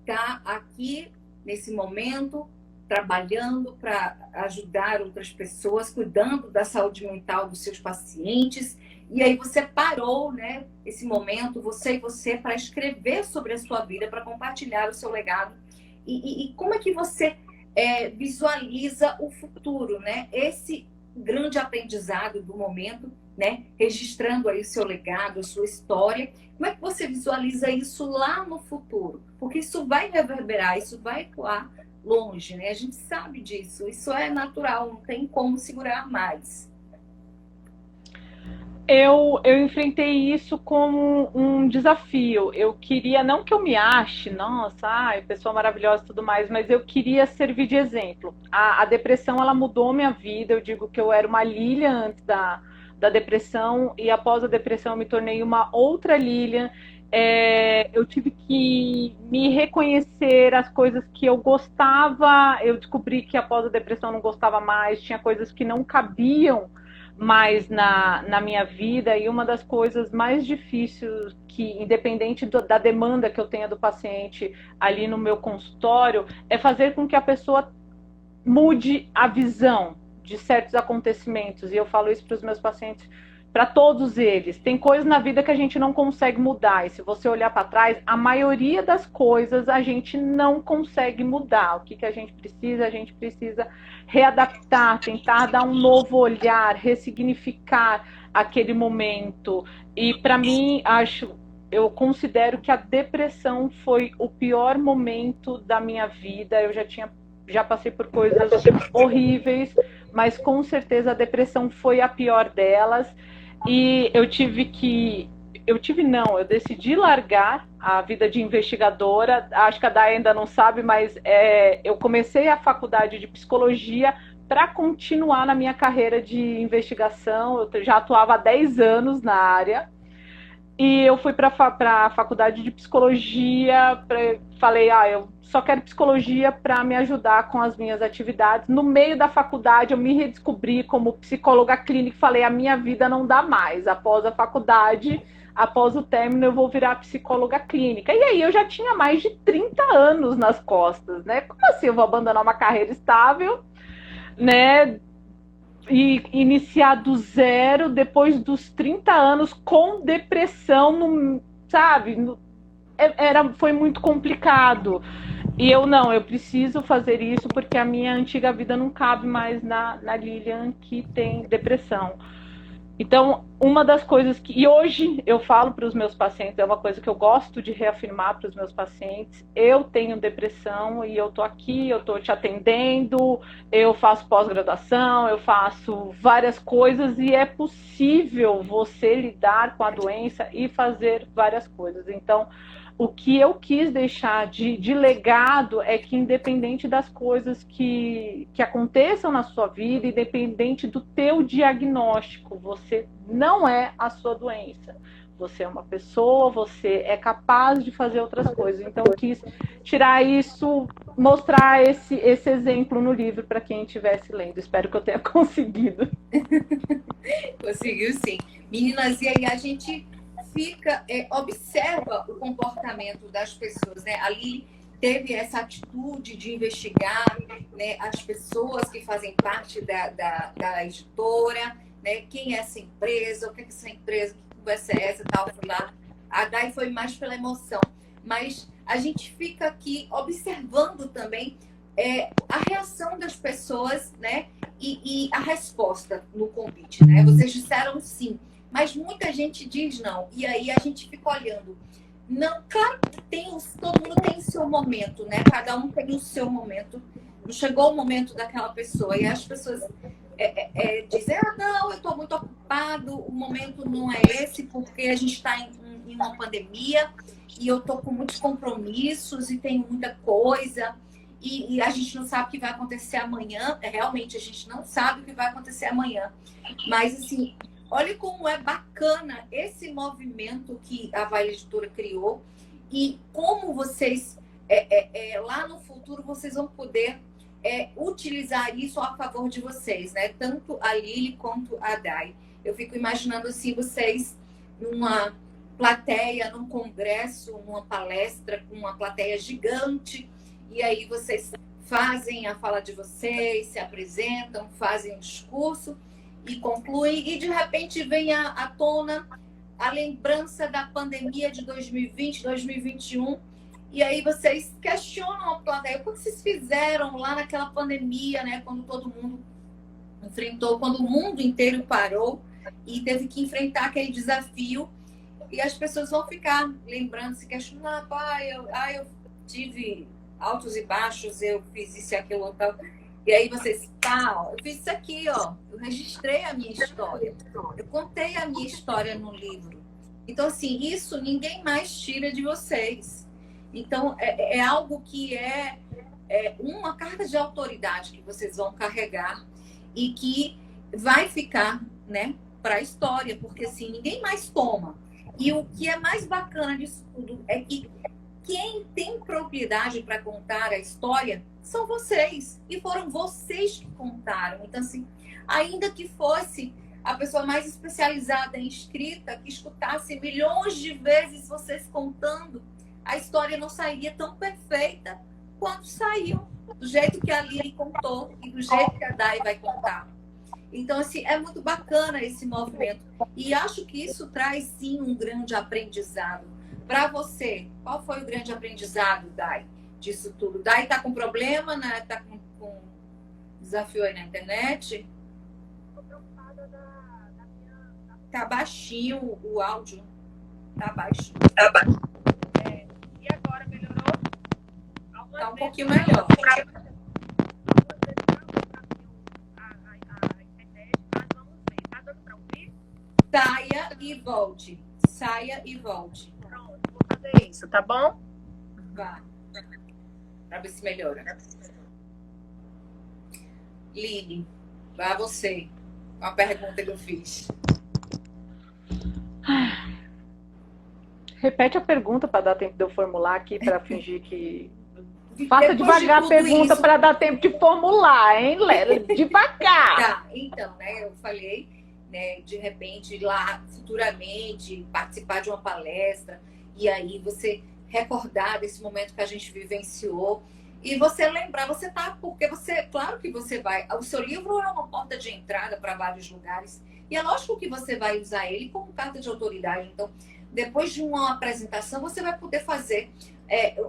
estar aqui, nesse momento, trabalhando para ajudar outras pessoas, cuidando da saúde mental dos seus pacientes. E aí você parou, né, esse momento, você para escrever sobre a sua vida, para compartilhar o seu legado. E como é que você visualiza o futuro, né? Esse grande aprendizado do momento, né? Registrando aí o seu legado, a sua história. Como é que você visualiza isso lá no futuro? Porque isso vai reverberar, isso vai ecoar longe, né? A gente sabe disso, isso é natural, não tem como segurar mais. Eu enfrentei isso como um desafio. Eu queria, não que eu me ache, nossa, pessoa maravilhosa e tudo mais, mas eu queria servir de exemplo. A depressão, ela mudou minha vida. Eu digo que eu era uma Lilian antes da depressão, e após a depressão eu me tornei uma outra Lilian. Eu tive que me reconhecer as coisas que eu gostava. Eu descobri que após a depressão eu não gostava mais, tinha coisas que não cabiam mais na minha vida, e uma das coisas mais difíceis, que independente da demanda que eu tenha do paciente ali no meu consultório, é fazer com que a pessoa mude a visão de certos acontecimentos. E eu falo isso para os meus pacientes, para todos eles. Tem coisas na vida que a gente não consegue mudar, e se você olhar para trás, a maioria das coisas a gente não consegue mudar. O que a gente precisa? A gente precisa readaptar, tentar dar um novo olhar, ressignificar aquele momento. E para mim, eu considero que a depressão foi o pior momento da minha vida. Eu já passei por coisas horríveis, mas com certeza a depressão foi a pior delas. E eu decidi largar a vida de investigadora. Acho que a Day ainda não sabe, mas eu comecei a faculdade de psicologia para continuar na minha carreira de investigação. Eu já atuava há 10 anos na área. E eu fui para a faculdade de psicologia, falei, eu só quero psicologia para me ajudar com as minhas atividades. No meio da faculdade, eu me redescobri como psicóloga clínica e falei, a minha vida não dá mais. Após a faculdade, após o término, eu vou virar psicóloga clínica. E aí eu já tinha mais de 30 anos nas costas, né? Como assim eu vou abandonar uma carreira estável, né? E iniciar do zero depois dos 30 anos com depressão, sabe? Foi muito complicado. E eu preciso fazer isso porque a minha antiga vida não cabe mais na Lilian que tem depressão. Então, uma das coisas e hoje eu falo para os meus pacientes, é uma coisa que eu gosto de reafirmar para os meus pacientes, eu tenho depressão e eu tô aqui, eu tô te atendendo, eu faço pós-graduação, eu faço várias coisas e é possível você lidar com a doença e fazer várias coisas. Então, o que eu quis deixar de legado é que, independente das coisas que aconteçam na sua vida, independente do teu diagnóstico, você não é a sua doença. Você é uma pessoa, você é capaz de fazer outras coisas. Então, eu quis tirar isso, mostrar esse exemplo no livro para quem estivesse lendo. Espero que eu tenha conseguido. Conseguiu, sim. Meninas, e aí a gente observa o comportamento das pessoas, né? A Lili teve essa atitude de investigar, né, as pessoas que fazem parte da editora, né? Quem é essa empresa, o que é essa empresa, que conversa é essa, tal, foi lá. A Dai foi mais pela emoção. Mas a gente fica aqui observando também a reação das pessoas, né? E a resposta no convite, né? Vocês disseram sim, mas muita gente diz não. E aí a gente fica olhando. Não, claro que todo mundo tem o seu momento, né? Cada um tem o seu momento. Não chegou o momento daquela pessoa. E as pessoas dizem, não, eu estou muito ocupado, o momento não é esse, porque a gente está em uma pandemia e eu estou com muitos compromissos e tem muita coisa. E a gente não sabe o que vai acontecer amanhã. Realmente, a gente não sabe o que vai acontecer amanhã. Mas, assim, olha como é bacana esse movimento que a Vai Editora criou e como vocês, lá no futuro, vocês vão poder utilizar isso a favor de vocês, né? Tanto a Lili quanto a Dai. Eu fico imaginando, assim, vocês numa plateia, num congresso, numa palestra com uma plateia gigante, e aí vocês fazem a fala de vocês, se apresentam, fazem um discurso e concluem, e de repente vem à tona a lembrança da pandemia de 2020, 2021, e aí vocês questionam a plateia, o que vocês fizeram lá naquela pandemia, né, quando todo mundo enfrentou, quando o mundo inteiro parou e teve que enfrentar aquele desafio, e as pessoas vão ficar lembrando, se questionando, eu tive altos e baixos, eu fiz isso e aquilo, tal. E aí vocês, eu fiz isso aqui, ó. Eu registrei a minha história. Eu contei a minha história no livro. Então, assim, isso ninguém mais tira de vocês. Então, é algo que é uma carta de autoridade que vocês vão carregar e que vai ficar, né, para a história, porque, assim, ninguém mais toma. E o que é mais bacana disso tudo é que quem tem propriedade para contar a história são vocês. E foram vocês que contaram. Então, assim, ainda que fosse a pessoa mais especializada em escrita, que escutasse milhões de vezes vocês contando, a história não sairia tão perfeita quanto saiu. Do jeito que a Lili contou e do jeito que a Dai vai contar. Então, assim, é muito bacana esse movimento. E acho que isso traz, sim, um grande aprendizado. Para você, qual foi o grande aprendizado, Dai, disso tudo? Dai está com problema, né? Está com desafio aí na internet? Estou preocupada da minha... Tá baixinho o áudio. Tá baixo. E agora, melhorou? Tá um pouquinho melhor. A internet, mas vamos ver. Tá dando para ouvir? Saia e volte. Saia e volte. Pronto, vou fazer isso, tá bom? Vá. Para ver se melhora. Lili, vá você. Uma pergunta que eu fiz. Repete a pergunta para dar tempo de eu formular aqui, para fingir que... Faça devagar a pergunta para dar tempo de formular, hein, Lélia? Devagar! Tá, então, né, eu falei, né, de repente, lá, futuramente, participar de uma palestra, e aí você recordar desse momento que a gente vivenciou, e você lembrar, você tá, porque você, claro que você vai, o seu livro é uma porta de entrada para vários lugares, e é lógico que você vai usar ele como carta de autoridade, então, depois de uma apresentação, você vai poder fazer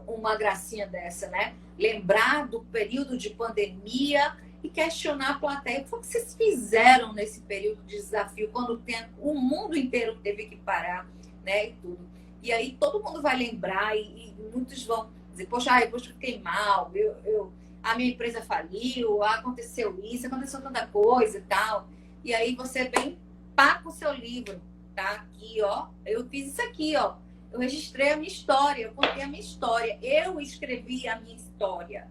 uma gracinha dessa, né? Lembrar do período de pandemia e questionar a plateia. O que foi que vocês fizeram nesse período de desafio, quando o mundo inteiro teve que parar, né? E tudo. E aí todo mundo vai lembrar e muitos vão dizer, poxa, depois eu fiquei mal, a minha empresa faliu, aconteceu isso, aconteceu tanta coisa e tal. E aí você vem, pá, com o seu livro, tá? Aqui, ó, eu fiz isso aqui, ó. Eu registrei a minha história, eu contei a minha história, eu escrevi a minha história.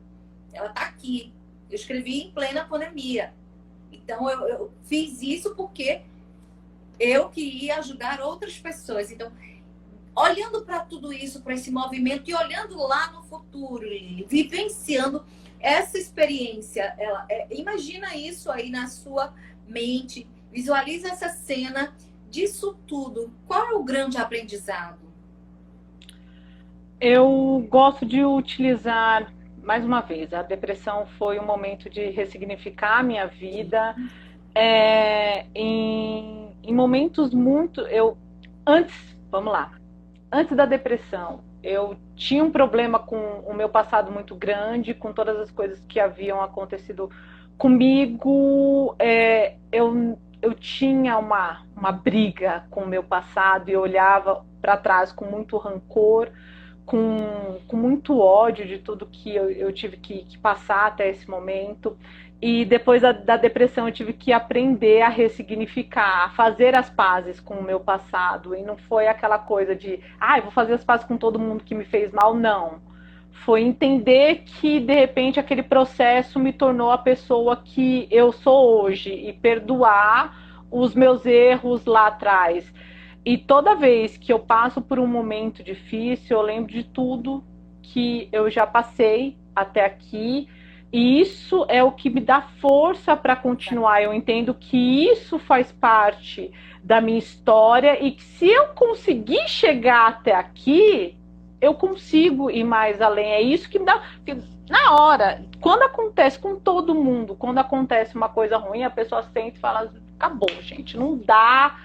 Ela tá aqui. Eu escrevi em plena pandemia. Então, eu fiz isso porque eu queria ajudar outras pessoas. Então, olhando para tudo isso, para esse movimento e olhando lá no futuro, vivenciando essa experiência, imagina isso aí na sua mente, visualiza essa cena disso tudo. Qual é o grande aprendizado? Eu gosto de utilizar, mais uma vez, a depressão foi um momento de ressignificar a minha vida. Em momentos muito... Vamos lá. Antes da depressão, eu tinha um problema com o meu passado muito grande, com todas as coisas que haviam acontecido comigo. Eu tinha uma briga com o meu passado e eu olhava para trás com muito rancor, com muito ódio de tudo que eu tive que passar até esse momento. E depois da depressão eu tive que aprender a ressignificar, a fazer as pazes com o meu passado. E não foi aquela coisa de, eu vou fazer as pazes com todo mundo que me fez mal, não. Foi entender que, de repente, aquele processo me tornou a pessoa que eu sou hoje e perdoar os meus erros lá atrás. E toda vez que eu passo por um momento difícil, eu lembro de tudo que eu já passei até aqui. E isso é o que me dá força para continuar. Eu entendo que isso faz parte da minha história e que se eu conseguir chegar até aqui, eu consigo ir mais além. É isso que me dá... Na hora, quando acontece com todo mundo, quando acontece uma coisa ruim, a pessoa sente e fala, acabou, gente, não dá.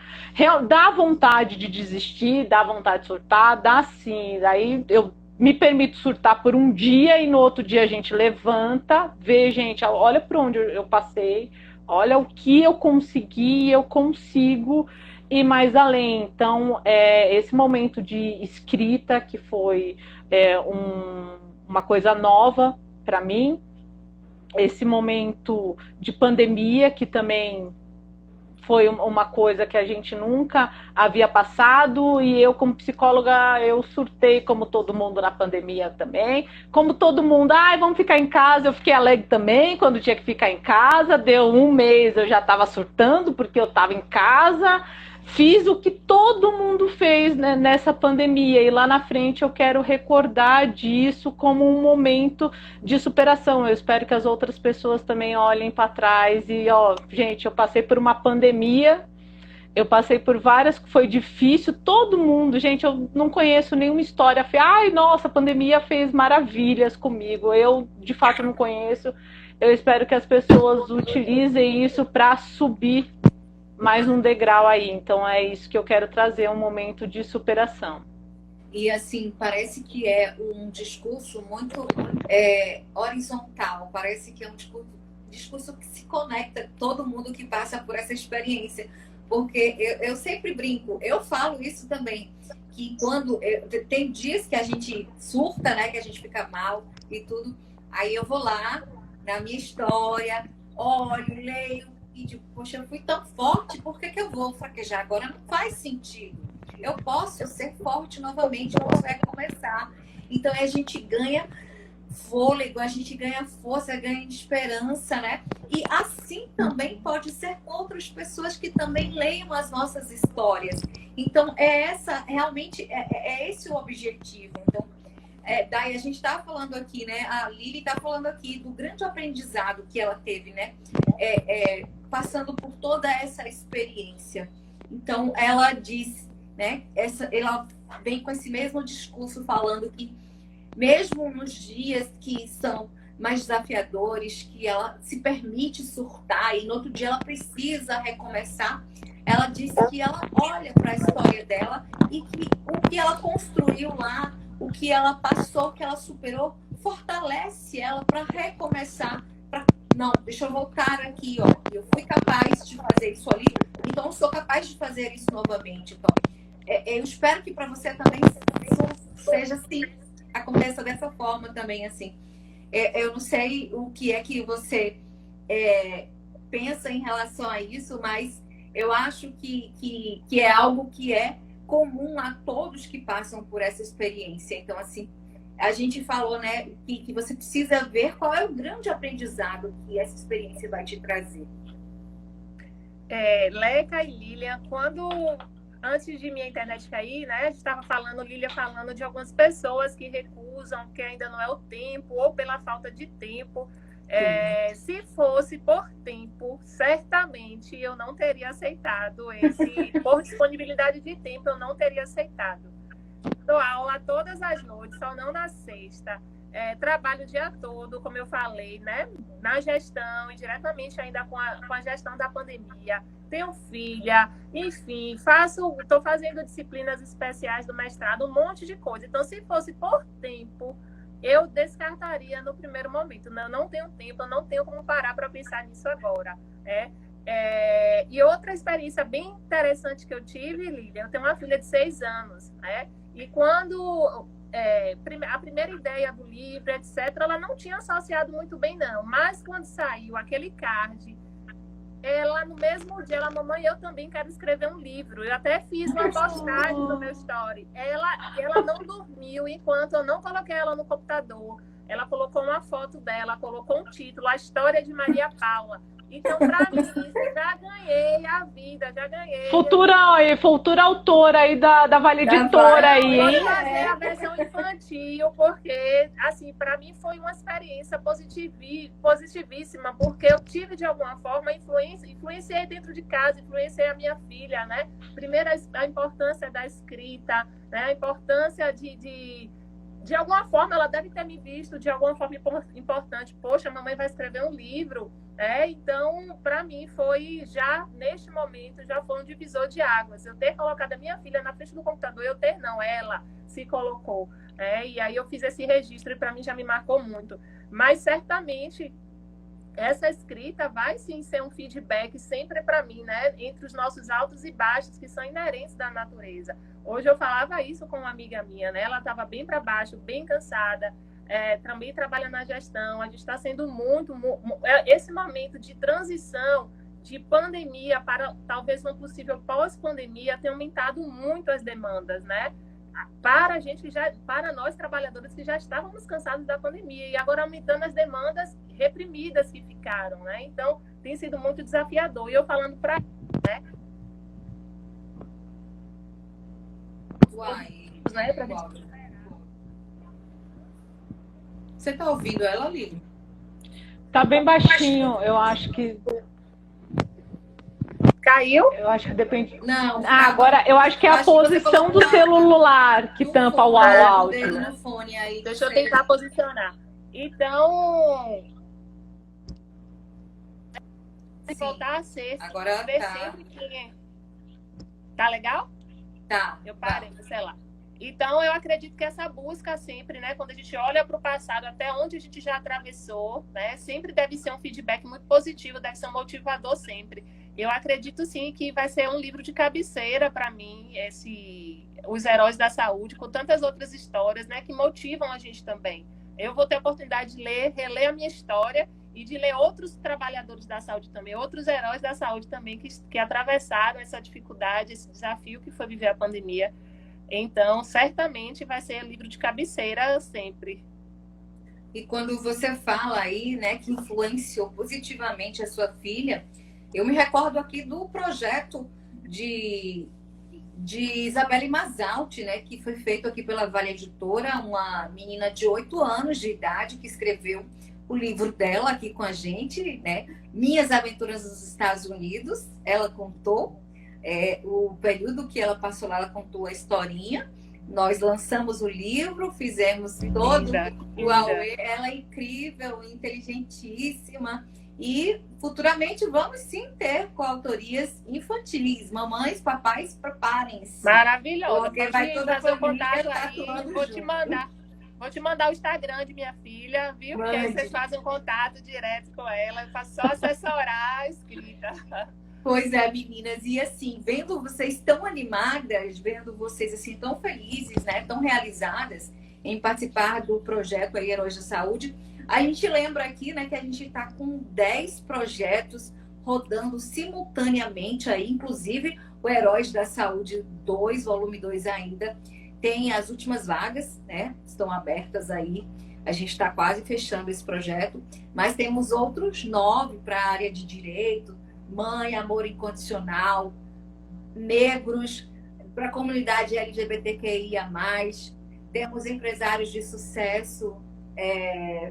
Dá vontade de desistir, dá vontade de surtar, dá sim. Aí eu me permito surtar por um dia e no outro dia a gente levanta, vê, gente, olha por onde eu passei, olha o que eu consegui, eu consigo ir mais além. Então, esse momento de escrita que foi uma coisa nova para mim, esse momento de pandemia que também foi uma coisa que a gente nunca havia passado, e eu, como psicóloga, eu surtei como todo mundo na pandemia também. Como todo mundo, vamos ficar em casa, eu fiquei alegre também quando tinha que ficar em casa. Deu um mês, eu já estava surtando porque eu estava em casa. Fiz o que todo mundo fez, né, nessa pandemia, e lá na frente eu quero recordar disso como um momento de superação. Eu espero que as outras pessoas também olhem para trás e, gente, eu passei por uma pandemia, eu passei por várias, foi difícil, todo mundo, gente, eu não conheço nenhuma história, nossa, a pandemia fez maravilhas comigo, eu de fato não conheço. Eu espero que as pessoas utilizem isso para subir mais um degrau aí. Então é isso que eu quero trazer, um momento de superação. E assim, parece que é um discurso muito horizontal, parece que é um discurso que se conecta todo mundo que passa por essa experiência. Porque eu sempre brinco, eu falo isso também, que quando tem dias que a gente surta, né, que a gente fica mal e tudo, aí eu vou lá na minha história, olho, leio, e digo, poxa, eu fui tão forte, por que eu vou fraquejar? Agora não faz sentido. Eu posso ser forte novamente, eu posso recomeçar. Então a gente ganha fôlego, a gente ganha força, ganha esperança, né? E assim também pode ser com outras pessoas que também leiam as nossas histórias. Então, realmente, é esse o objetivo. Então, daí a gente está falando aqui, né? A Lili está falando aqui do grande aprendizado que ela teve, né? Passando por toda essa experiência. Então, ela diz, né? Ela vem com esse mesmo discurso falando que mesmo nos dias que são mais desafiadores, que ela se permite surtar e no outro dia ela precisa recomeçar, ela disse que ela olha para a história dela e que o que ela construiu lá, o que ela passou, o que ela superou, fortalece ela para recomeçar. Não, deixa eu voltar aqui, ó. Eu fui capaz de fazer isso ali, então eu sou capaz de fazer isso novamente. Então, eu espero que para você também seja assim, aconteça dessa forma também, assim. Eu não sei o que é que você pensa em relação a isso, mas eu acho que é algo que é comum a todos que passam por essa experiência. Então, assim, a gente falou, né, que você precisa ver qual é o grande aprendizado que essa experiência vai te trazer. Leca e Lilian, antes de minha internet cair, né, a gente estava falando, Lilian falando de algumas pessoas que recusam, que ainda não é o tempo, ou pela falta de tempo. Se fosse por tempo, certamente eu não teria aceitado por disponibilidade de tempo, eu não teria aceitado. Dou aula todas as noites, só não na sexta. Trabalho o dia todo, como eu falei, né? Na gestão e diretamente ainda com a gestão da pandemia. Tenho filha, enfim, estou fazendo disciplinas especiais do mestrado, um monte de coisa. Então, se fosse por tempo, eu descartaria no primeiro momento. Não tenho tempo, eu não tenho como parar para pensar nisso agora. E outra experiência bem interessante que eu tive, Lilian, eu tenho uma filha de 6 anos, né? E quando a primeira ideia do livro, etc., ela não tinha associado muito bem, não. Mas quando saiu aquele card, ela, no mesmo dia, mamãe, eu também quero escrever um livro. Eu até fiz uma postagem no meu story. Ela não dormiu enquanto eu não coloquei ela no computador. Ela colocou uma foto dela, colocou um título, A História de Maria Paula. Então, para mim, já ganhei a vida, já ganhei. Futura autora aí da Vale Editora aí, hein? Vou fazer a versão infantil, porque, assim, para mim foi uma experiência positivíssima, porque eu tive, de alguma forma, influenciei dentro de casa, influenciei a minha filha, né? Primeiro, a importância da escrita, né? A importância de alguma forma, ela deve ter me visto de alguma forma importante. Poxa, a mamãe vai escrever um livro. Então, para mim, neste momento, já foi um divisor de águas. Eu ter colocado a minha filha na frente do computador, ela se colocou. E aí eu fiz esse registro e para mim já me marcou muito. Mas, certamente, essa escrita vai sim ser um feedback sempre para mim, né? Entre os nossos altos e baixos que são inerentes da natureza. Hoje eu falava isso com uma amiga minha, né? Ela estava bem para baixo, bem cansada, também trabalha na gestão. A gente está sendo esse momento de transição de pandemia para talvez uma possível pós-pandemia tem aumentado muito as demandas, né? Para nós trabalhadores que já estávamos cansados da pandemia e agora aumentando as demandas reprimidas que ficaram, né? Então tem sido muito desafiador. E eu falando para, né? Você está ouvindo ela, Lili? Tá bem baixinho, eu acho que caiu? Eu acho que depende. Não. Agora, eu acho que é a posição do celular que tampa o áudio. No fone aí. Deixa eu tentar posicionar. Então, voltar a ser. Agora tá. Tá legal? Tá. Eu parei, sei lá. Então, eu acredito que essa busca sempre, né, quando a gente olha para o passado, até onde a gente já atravessou, né, sempre deve ser um feedback muito positivo, deve ser um motivador sempre. Eu acredito, sim, que vai ser um livro de cabeceira para mim, Os Heróis da Saúde, com tantas outras histórias, né, que motivam a gente também. Eu vou ter a oportunidade de reler a minha história e de ler outros trabalhadores da saúde também, outros heróis da saúde também que atravessaram essa dificuldade, esse desafio que foi viver a pandemia. Então, certamente vai ser livro de cabeceira sempre. E quando você fala aí, né, que influenciou positivamente a sua filha, eu me recordo aqui do projeto de Isabelle Masalti, né, que foi feito aqui pela Vale Editora, uma menina de 8 anos de idade que escreveu o livro dela aqui com a gente, né, Minhas Aventuras nos Estados Unidos. Ela contou o período que ela passou lá, ela contou a historinha. Nós lançamos o livro, fizemos todo o auê. Ela é incrível, inteligentíssima. E futuramente vamos sim ter coautorias infantis. Mamães, papais, preparem-se. Maravilhoso. Porque vai toda fazer o família contato tá aí. atuando Vou junto. te mandar. Vou te mandar o Instagram de minha filha, viu? Porque aí Mande. vocês fazem um contato direto com ela. Eu faço só assessorar a escrita. Pois é, meninas, e assim, vendo vocês tão animadas, vendo vocês assim tão felizes, né, tão realizadas em participar do projeto aí Heróis da Saúde, a gente lembra aqui, né, que a gente está com 10 projetos rodando simultaneamente aí, inclusive o Heróis da Saúde 2, volume 2 ainda, tem as últimas vagas, né, estão abertas aí, a gente está quase fechando esse projeto, mas temos outros 9 para a área de direito, mãe, amor incondicional, negros, para a comunidade LGBTQIA+, temos empresários de sucesso,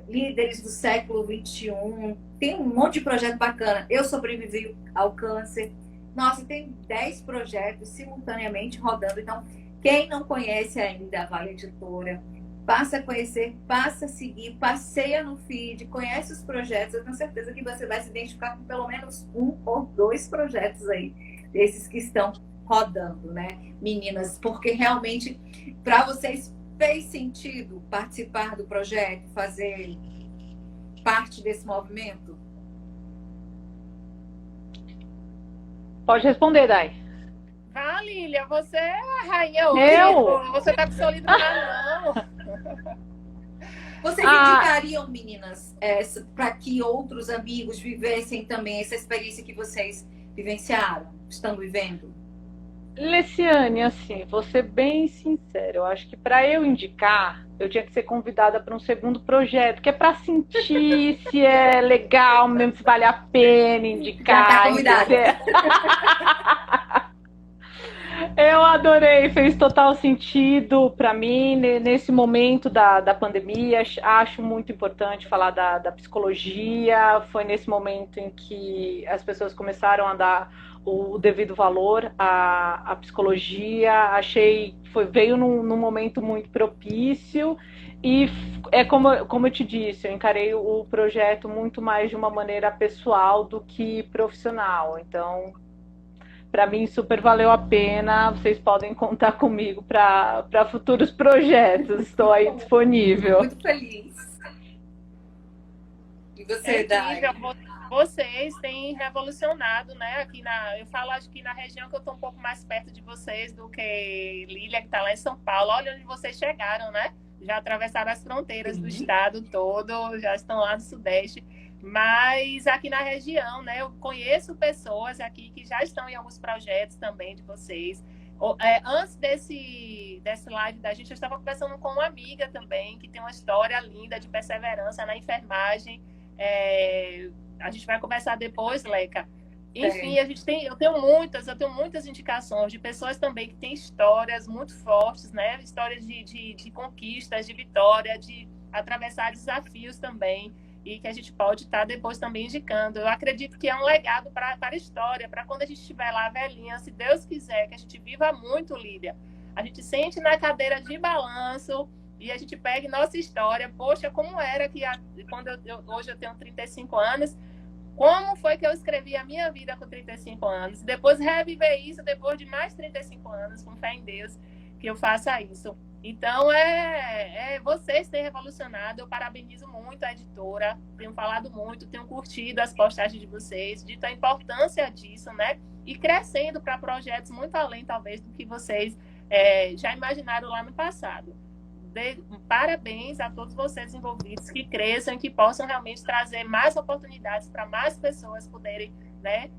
líderes do século XXI, tem um monte de projeto bacana. Eu sobrevivi ao câncer. Nossa, tem 10 projetos simultaneamente rodando. Então, quem não conhece ainda a Vale Editora, passa a conhecer, passa a seguir, passeia no feed, conhece os projetos. Eu tenho certeza que você vai se identificar com pelo menos 1 ou 2 projetos aí, desses que estão rodando, né, meninas? Porque realmente, para vocês, fez sentido participar do projeto, fazer parte desse movimento? Pode responder, Dai. Ah, Lília, você é a rainha hoje. Eu? Você tá com seu livro na mão. Vocês indicariam, meninas, para que outros amigos vivessem também essa experiência que vocês vivenciaram, estão vivendo? Leciane, assim, vou ser bem sincera, eu acho que para eu indicar, eu tinha que ser convidada para um segundo projeto, que é para sentir se é legal mesmo, se vale a pena indicar. Já tá convidada. Eu adorei, fez total sentido para mim nesse momento da pandemia. Acho muito importante falar da psicologia. Foi nesse momento em que as pessoas começaram a dar o devido valor à psicologia. Achei que veio num momento muito propício. E é como eu te disse, eu encarei o projeto muito mais de uma maneira pessoal do que profissional. Então, para mim, super valeu a pena. Vocês podem contar comigo para futuros projetos. Estou aí disponível. Muito feliz. E você, Dai? Vocês têm revolucionado, né? Eu falo, acho que na região que eu estou um pouco mais perto de vocês do que Lília, que está lá em São Paulo. Olha onde vocês chegaram, né? Já atravessaram as fronteiras do estado todo, já estão lá no Sudeste. Mas aqui na região, né, eu conheço pessoas aqui que já estão em alguns projetos também de vocês. Antes desse live da gente, eu estava conversando com uma amiga também, que tem uma história linda de perseverança na enfermagem. A gente vai conversar depois, Leca. Enfim, eu tenho muitas indicações de pessoas também que têm histórias muito fortes, né? Histórias de conquistas, de vitória, de atravessar desafios também. E que a gente pode estar depois também indicando. Eu acredito que é um legado para a história, para quando a gente estiver lá velhinha, se Deus quiser, que a gente viva muito, Lília. A gente sente na cadeira de balanço e a gente pegue nossa história. Poxa, como era que hoje eu tenho 35 anos, como foi que eu escrevi a minha vida com 35 anos? Depois reviver isso depois de mais 35 anos, com fé em Deus, que eu faça isso. Então, vocês têm revolucionado. Eu parabenizo muito a editora. Tenho falado muito, tenho curtido as postagens de vocês, dito a importância disso, né? E crescendo para projetos muito além, talvez, do que vocês já imaginaram lá no passado. Parabéns a todos vocês envolvidos, que cresçam e que possam realmente trazer mais oportunidades para mais pessoas poderem, né?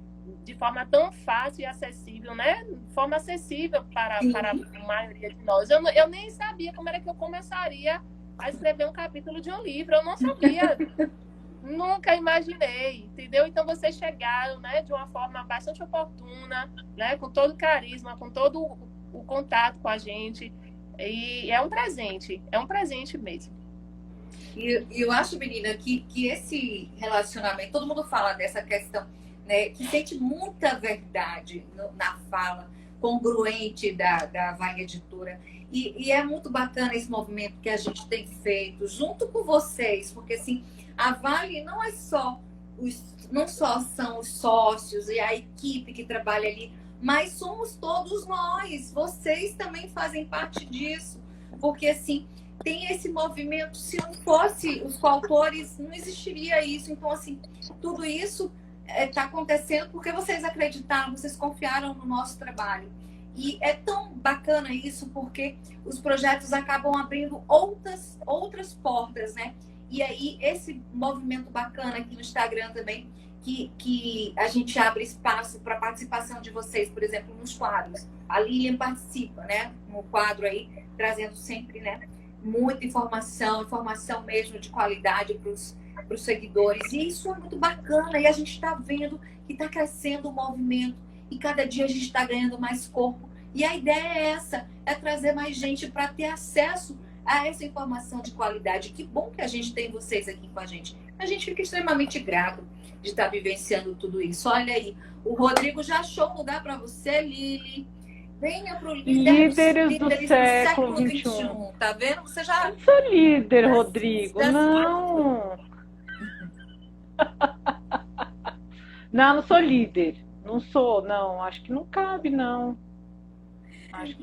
De forma tão fácil e acessível, né? De forma acessível para a maioria de nós. Eu nem sabia como era que eu começaria a escrever um capítulo de um livro. Eu não sabia. Nunca imaginei, entendeu? Então vocês chegaram, né, de uma forma bastante oportuna, né, com todo o carisma, com todo o contato com a gente. E é um presente mesmo. E eu acho, menina, que esse relacionamento, todo mundo fala dessa questão, né, que sente muita verdade na fala, congruente da Vai Editora. E é muito bacana esse movimento que a gente tem feito junto com vocês, porque assim, a Vale não só são os sócios e a equipe que trabalha ali, mas somos todos nós. Vocês também fazem parte disso, porque assim, tem esse movimento. Se não fosse os coautores, não existiria isso. Então, assim, tudo isso está acontecendo porque vocês acreditaram, vocês confiaram no nosso trabalho. E é tão bacana isso, porque os projetos acabam abrindo outras portas, né? E aí, esse movimento bacana aqui no Instagram também, que a gente abre espaço para a participação de vocês, por exemplo, nos quadros. A Lilian participa, né? No quadro aí, trazendo sempre, né, muita informação mesmo de qualidade para os seguidores. E isso é muito bacana. E a gente está vendo que está crescendo o movimento. E cada dia a gente está ganhando mais corpo. E a ideia é essa, é trazer mais gente para ter acesso a essa informação de qualidade. Que bom que a gente tem vocês aqui com a gente. A gente fica extremamente grato de estar vivenciando tudo isso. Olha aí, o Rodrigo já achou um lugar para você, Lili. Venha para o Líderes do século XXI. Tá vendo? Você já... Eu sou líder, Rodrigo. Não. Não sou líder. Não sou, não. Acho que não cabe, não. Acho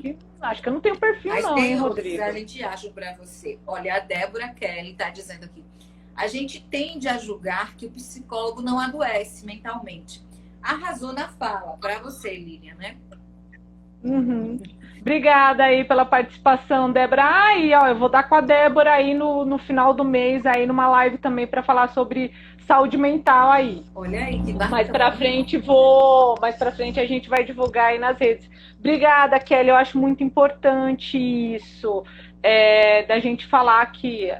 que eu não tenho perfil, mas não, tem hein, outros Rodrigo? a gente acha para você. Olha, a Débora Kelly está dizendo aqui. A gente tende a julgar que o psicólogo não adoece mentalmente. Arrasou na fala. Para você, Lilian, né? Uhum. Obrigada aí pela participação, Débora. Aí, ó, eu vou dar com a Débora aí no final do mês, aí numa live também para falar sobre saúde mental aí. Olha aí, que bacana. Mais pra frente a gente vai divulgar aí nas redes. Obrigada, Kelly. Eu acho muito importante isso, da gente falar que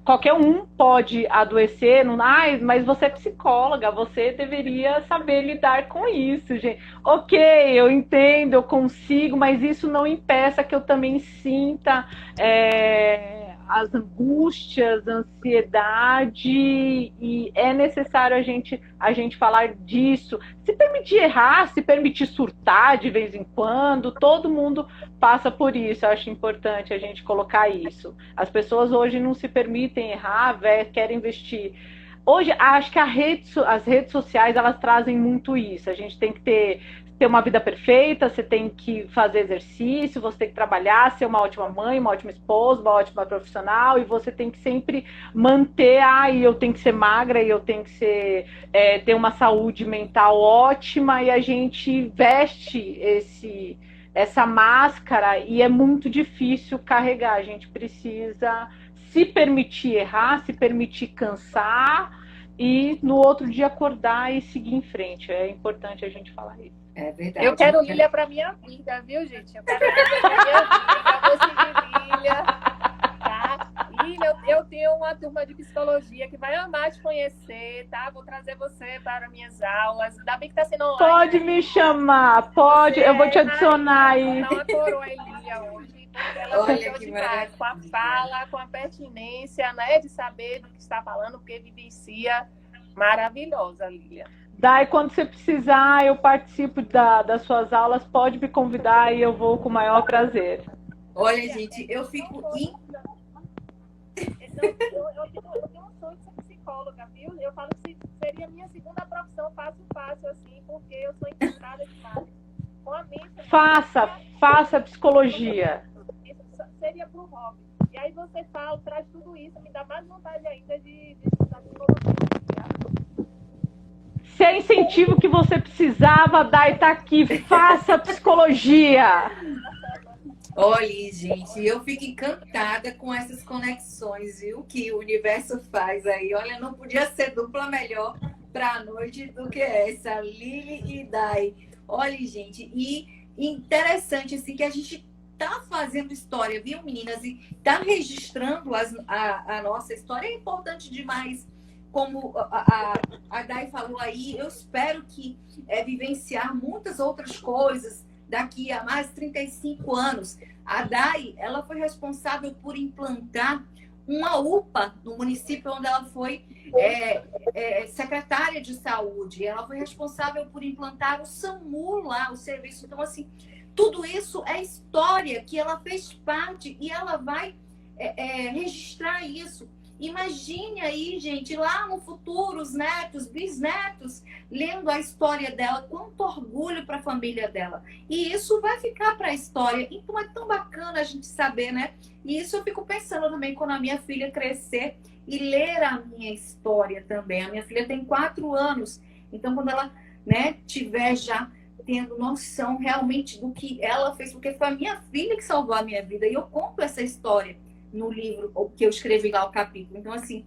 qualquer um pode adoecer, não, mas você é psicóloga, você deveria saber lidar com isso, gente. Ok, eu entendo, eu consigo, mas isso não impeça que eu também sinta as angústias, a ansiedade, e é necessário a gente falar disso. Se permitir errar, se permitir surtar de vez em quando, todo mundo passa por isso. Eu acho importante a gente colocar isso. As pessoas hoje não se permitem errar, querem investir. Hoje, acho que as redes sociais, elas trazem muito isso. A gente tem que ter uma vida perfeita, você tem que fazer exercício, você tem que trabalhar, ser uma ótima mãe, uma ótima esposa, uma ótima profissional, e você tem que sempre manter, eu tenho que ser magra, e eu tenho que ter uma saúde mental ótima, e a gente veste essa máscara e é muito difícil carregar. A gente precisa se permitir errar, se permitir cansar e no outro dia acordar e seguir em frente. É importante a gente falar isso. É verdade. Eu quero Lília para minha vida, viu, gente? Eu quero Lília para minha vida. Eu vou seguir Lília, tá? Lília, eu tenho uma turma de psicologia que vai amar te conhecer, tá? Vou trazer você para minhas aulas. Ainda bem que tá sendo online. Pode me chamar, pode. Eu vou te adicionar aí. Vou dar uma coroa aí, Lília, hoje. Ela olha que maravilha. Com a fala, com a pertinência, né? De saber do que está falando, porque vivencia. Maravilhosa, Lília. Daí, quando você precisar, eu participo das suas aulas, pode me convidar e eu vou com o maior prazer. Olha, gente, eu fico... Eu tenho um sonho de ser psicóloga, viu? Eu falo que seria a minha segunda profissão, fácil, assim, porque eu sou encantada demais. Com a mente... Faça psicologia. Isso seria pro hobby. E aí você traz tudo isso, me dá mais vontade ainda de estudar psicologia. Se é incentivo que você precisava, Dai tá aqui. Faça psicologia. Olha, gente, eu fico encantada com essas conexões, viu? Que o universo faz aí. Olha, não podia ser dupla melhor para a noite do que essa, Lili e Dai. Olha, gente, e interessante assim que a gente tá fazendo história, viu, meninas? E tá registrando a nossa história é importante demais. Como a Dai falou aí, eu espero que vivenciar muitas outras coisas daqui a mais de 35 anos. A Dai, ela foi responsável por implantar uma UPA no município onde ela foi secretária de saúde. Ela foi responsável por implantar o SAMU lá, o serviço. Então, assim, tudo isso é história que ela fez parte e ela vai registrar isso. Imagine aí, gente, lá no futuro, os netos, bisnetos, lendo a história dela, quanto orgulho para a família dela. E isso vai ficar para a história. Então é tão bacana a gente saber, né? E isso eu fico pensando também quando a minha filha crescer e ler a minha história também. A minha filha tem 4 anos, então quando ela, né, tiver já tendo noção realmente do que ela fez, porque foi a minha filha que salvou a minha vida, e eu conto essa história no livro que eu escrevi lá, o capítulo. Então, assim,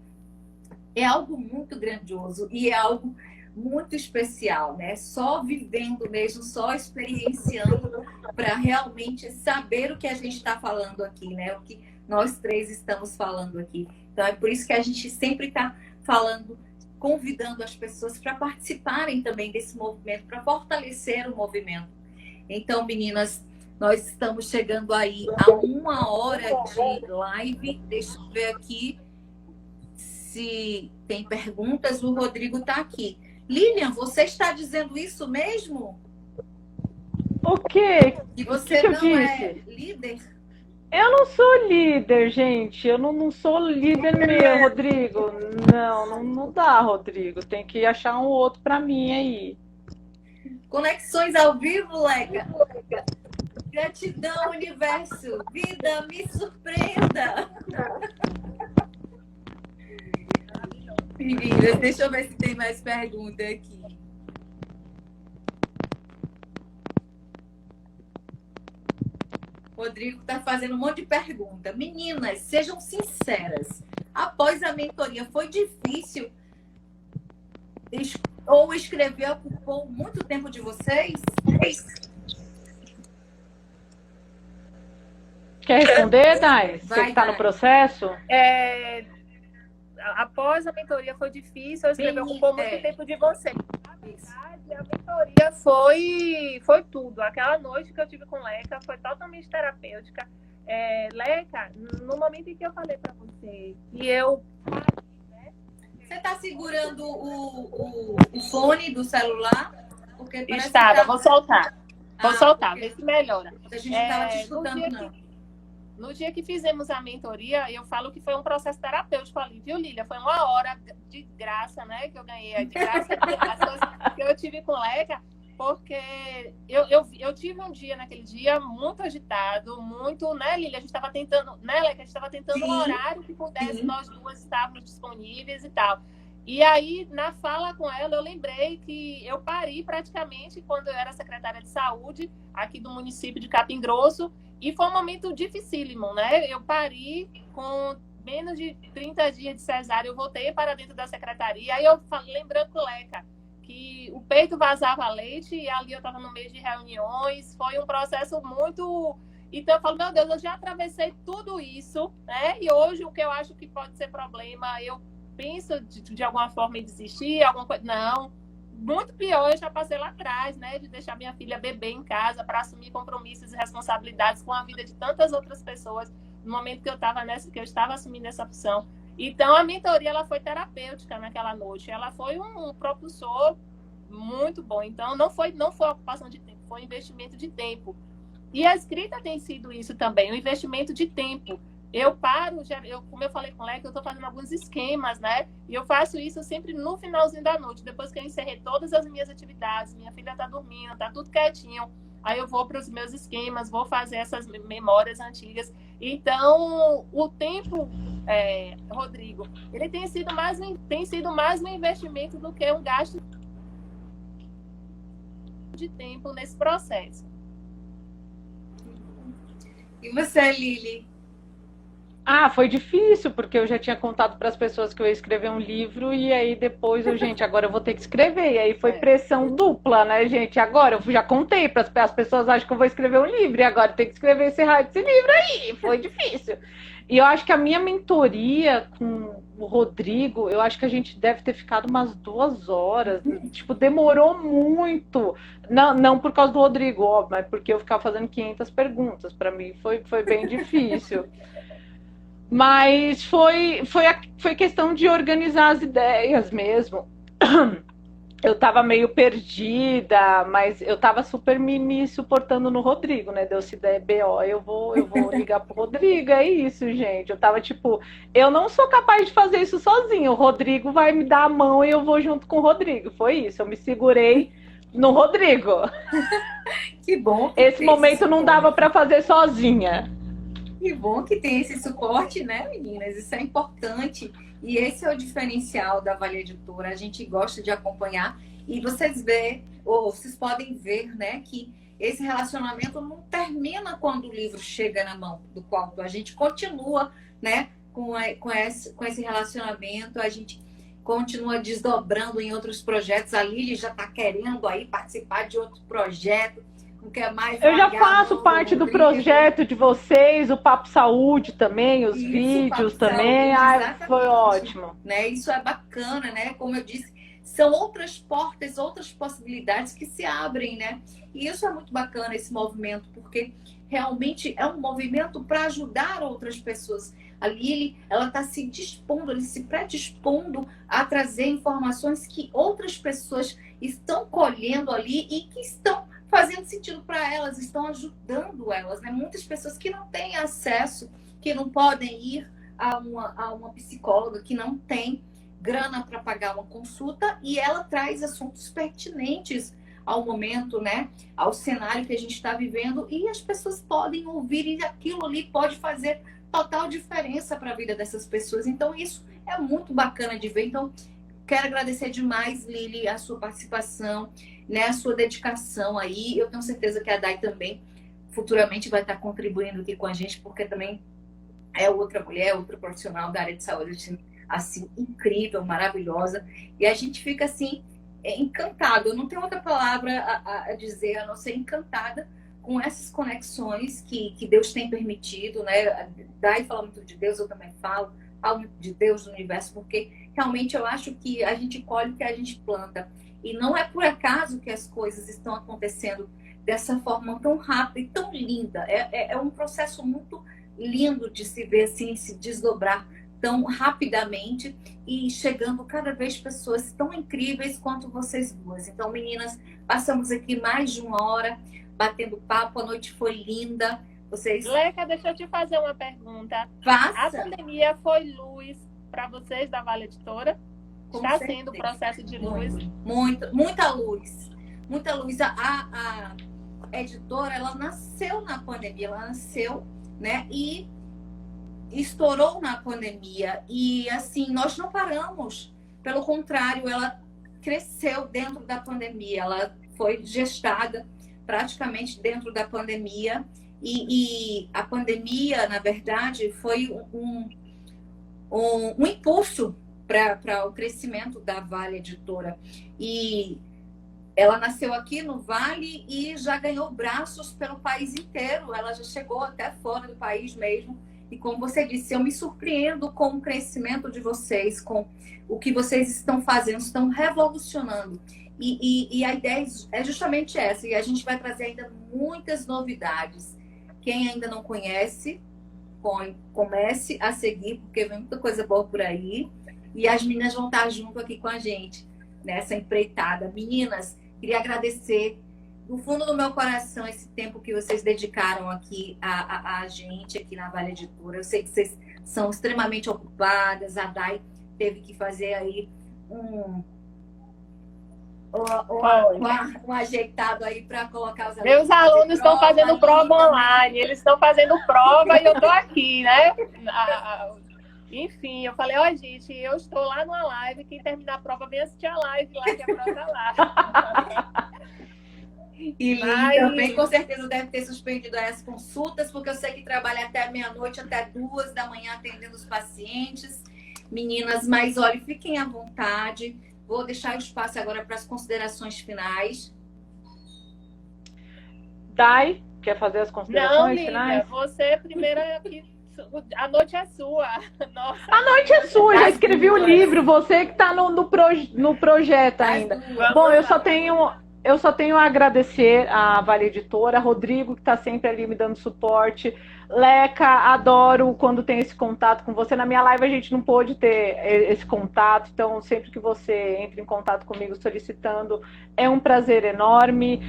é algo muito grandioso e é algo muito especial, né? Só vivendo mesmo, só experienciando para realmente saber o que a gente está falando aqui, né? O que nós 3 estamos falando aqui. Então, é por isso que a gente sempre está falando, convidando as pessoas para participarem também desse movimento, para fortalecer o movimento. Então, meninas, nós estamos chegando aí a 1 hora de live. Deixa eu ver aqui se tem perguntas. O Rodrigo está aqui. Lilian, você está dizendo isso mesmo? O quê? Que você que eu não disse? é líder? Eu não sou líder, gente. Eu não sou líder meu, Rodrigo. Não dá, Rodrigo. Tem que achar um outro para mim aí. Conexões ao vivo, Leca. Gratidão, universo. Vida, me surpreenda. Meninas, deixa eu ver se tem mais pergunta aqui. Rodrigo está fazendo um monte de pergunta. Meninas, sejam sinceras. Após a mentoria, foi difícil? Ou escrever ocupou muito tempo de vocês? Quer responder, Dai? Você que está no processo? Após a mentoria foi difícil, eu escrevi, ocupou muito tempo de vocês. Na verdade, a mentoria foi tudo. Aquela noite que eu tive com Leca foi totalmente terapêutica. Leca, no momento em que eu falei para você que eu... Você está segurando o fone do celular? Porque Estava, vou soltar. Vou soltar, ver se melhora. A gente não estava te escutando, não. No dia que fizemos a mentoria, eu falo que foi um processo terapêutico ali, viu, Lília? Foi 1 hora de graça, né? Que eu ganhei, de graça as coisas que eu tive com Leca, porque eu tive um dia, naquele dia, muito agitado, muito, né, Lília? A gente estava tentando, né, Leca? A gente estava tentando um horário que pudesse, nós 2 estávamos disponíveis e tal. E aí, na fala com ela, eu lembrei que eu pari praticamente quando eu era secretária de saúde aqui do município de Capim Grosso, e foi um momento dificílimo, né? Eu pari com menos de 30 dias de cesárea, eu voltei para dentro da secretaria, aí eu lembrando com o Leca que o peito vazava leite e ali eu estava no meio de reuniões, foi um processo muito... Então eu falo, meu Deus, eu já atravessei tudo isso, né? E hoje o que eu acho que pode ser problema, eu penso de alguma forma em desistir, alguma coisa... Não, muito pior, eu já passei lá atrás, né? De deixar minha filha beber em casa para assumir compromissos e responsabilidades com a vida de tantas outras pessoas no momento que eu estava assumindo essa opção. Então, a mentoria ela foi terapêutica naquela noite. Ela foi um propulsor muito bom. Então, não foi ocupação de tempo, foi um investimento de tempo. E a escrita tem sido isso também, um investimento de tempo. Eu paro, como eu falei com o Leca, eu estou fazendo alguns esquemas, né? E eu faço isso sempre no finalzinho da noite, depois que eu encerrei todas as minhas atividades, minha filha está dormindo, está tudo quietinho. Aí eu vou para os meus esquemas, vou fazer essas memórias antigas. Então, o tempo, Rodrigo, ele tem sido mais um investimento do que um gasto de tempo nesse processo. E você, Lili? Ah, foi difícil, porque eu já tinha contado para as pessoas que eu ia escrever um livro, e aí depois gente, agora eu vou ter que escrever. E aí foi pressão dupla, né, gente? Agora eu já contei para as pessoas, acham que eu vou escrever um livro, e agora tem que escrever esse raio desse livro aí. Foi difícil. E eu acho que a minha mentoria com o Rodrigo, eu acho que a gente deve ter ficado umas 2 horas. Tipo, demorou muito. Não, não por causa do Rodrigo, óbvio, mas porque eu ficava fazendo 500 perguntas. Para mim foi bem difícil. Mas foi questão de organizar as ideias mesmo. Eu estava meio perdida, mas eu estava super me suportando no Rodrigo, né? Deu se der BO, eu vou ligar pro Rodrigo, é isso, gente. Eu tava tipo, eu não sou capaz de fazer isso sozinho. O Rodrigo vai me dar a mão e eu vou junto com o Rodrigo. Foi isso, eu me segurei no Rodrigo. Que bom. Esse momento não dava para fazer sozinha. Que bom que tem esse suporte, né, meninas? Isso é importante. E esse é o diferencial da Vale Editora. A gente gosta de acompanhar. E vocês vocês podem ver, né, que esse relacionamento não termina quando o livro chega na mão do Qualto. A gente continua, né, com esse relacionamento. A gente continua desdobrando em outros projetos. A Lili já está querendo aí participar de outro projeto. Eu já faço parte do projeto de vocês, o Papo Saúde também, os vídeos também. Foi ótimo. Né? Isso é bacana, né? Como eu disse, são outras portas, outras possibilidades que se abrem, né? E isso é muito bacana, esse movimento, porque realmente é um movimento para ajudar outras pessoas. A Lili, ela está se dispondo, se predispondo a trazer informações que outras pessoas estão colhendo ali e que estão fazendo sentido para elas, estão ajudando elas, né? Muitas pessoas que não têm acesso, que não podem ir a uma psicóloga, que não tem grana para pagar uma consulta, e ela traz assuntos pertinentes ao momento, né? Ao cenário que a gente está vivendo, e as pessoas podem ouvir, e aquilo ali pode fazer total diferença para a vida dessas pessoas. Então, isso é muito bacana de ver. Então, quero agradecer demais, Lili, a sua participação, né, a sua dedicação aí. Eu tenho certeza que a Dai também futuramente vai estar contribuindo aqui com a gente, porque também é outra mulher, outra profissional da área de saúde, assim, incrível, maravilhosa. E a gente fica, assim, encantado. Eu não tenho outra palavra a dizer, a não ser encantada com essas conexões que Deus tem permitido, né? A Dai fala muito de Deus, eu também falo muito de Deus, do universo, porque realmente eu acho que a gente colhe o que a gente planta. E não é por acaso que as coisas estão acontecendo dessa forma tão rápida e tão linda. É um processo muito lindo de se ver assim, se desdobrar tão rapidamente e chegando cada vez pessoas tão incríveis quanto vocês duas. Então, meninas, passamos aqui mais de 1 hora batendo papo, a noite foi linda. Vocês... Leca, deixa eu te fazer uma pergunta. Faça. A pandemia foi luz para vocês da Vale Editora? Está sendo o processo de luz? Muita luz. Muita luz. A editora, ela nasceu na pandemia, ela nasceu, né? E estourou na pandemia. E, assim, nós não paramos. Pelo contrário, ela cresceu dentro da pandemia. Ela foi gestada praticamente dentro da pandemia. E a pandemia, na verdade, foi um impulso para o crescimento da Vale Editora. E ela nasceu aqui no Vale e já ganhou braços pelo país inteiro. Ela já chegou até fora do país mesmo. E como você disse, eu me surpreendo com o crescimento de vocês, com o que vocês estão fazendo, estão revolucionando. E a ideia é justamente essa. E a gente vai trazer ainda muitas novidades. Quem ainda não conhece, comece a seguir, porque vem muita coisa boa por aí. E as meninas vão estar junto aqui com a gente nessa empreitada. Meninas, queria agradecer do fundo do meu coração esse tempo que vocês dedicaram aqui a gente, aqui na Vale Editora. Eu sei que vocês são extremamente ocupadas. A Dai teve que fazer aí um ajeitado aí para colocar os alunos. Meus alunos estão fazendo prova online, eles estão fazendo prova e eu estou aqui, né? Enfim, eu falei, ó, gente, eu estou lá numa live, quem terminar a prova vem assistir a live lá, que a prova tá lá. E Mas- também, com certeza, deve ter suspendido as consultas, porque eu sei que trabalha até meia-noite, até 2 da manhã, atendendo os pacientes. Meninas, mas olha, fiquem à vontade. Vou deixar o espaço agora para as considerações finais. Dai, quer fazer as Não, considerações Lília, finais? você primeira aqui. A noite é sua. Nossa, A noite é sua, já escrevi o duas. livro, você que está no projeto ainda. Das duas. Bom, eu só tenho a agradecer à Vale Editora, Rodrigo, que está sempre ali me dando suporte. Leca, adoro quando tem esse contato com você. Na minha live a gente não pôde ter esse contato, então sempre que você entra em contato comigo solicitando, é um prazer enorme.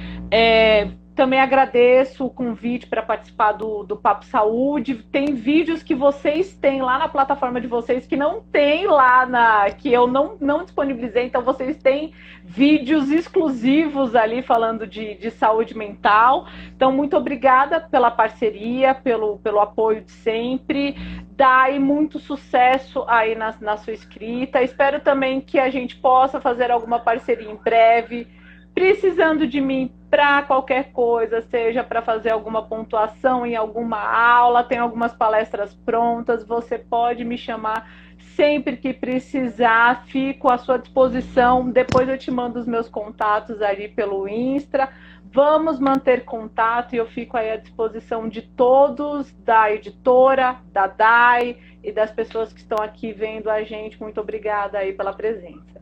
Também agradeço o convite para participar do Papo Saúde. Tem vídeos que vocês têm lá na plataforma de vocês que não tem lá que eu não disponibilizei, então vocês têm vídeos exclusivos ali falando de saúde mental. Então, muito obrigada pela parceria, pelo apoio de sempre. Dai muito sucesso aí na sua escrita. Espero também que a gente possa fazer alguma parceria em breve. Precisando de mim para qualquer coisa, seja para fazer alguma pontuação em alguma aula, tem algumas palestras prontas, você pode me chamar sempre que precisar, fico à sua disposição. Depois eu te mando os meus contatos ali pelo Insta. Vamos manter contato e eu fico aí à disposição de todos, da editora, da Dai e das pessoas que estão aqui vendo a gente. Muito obrigada aí pela presença.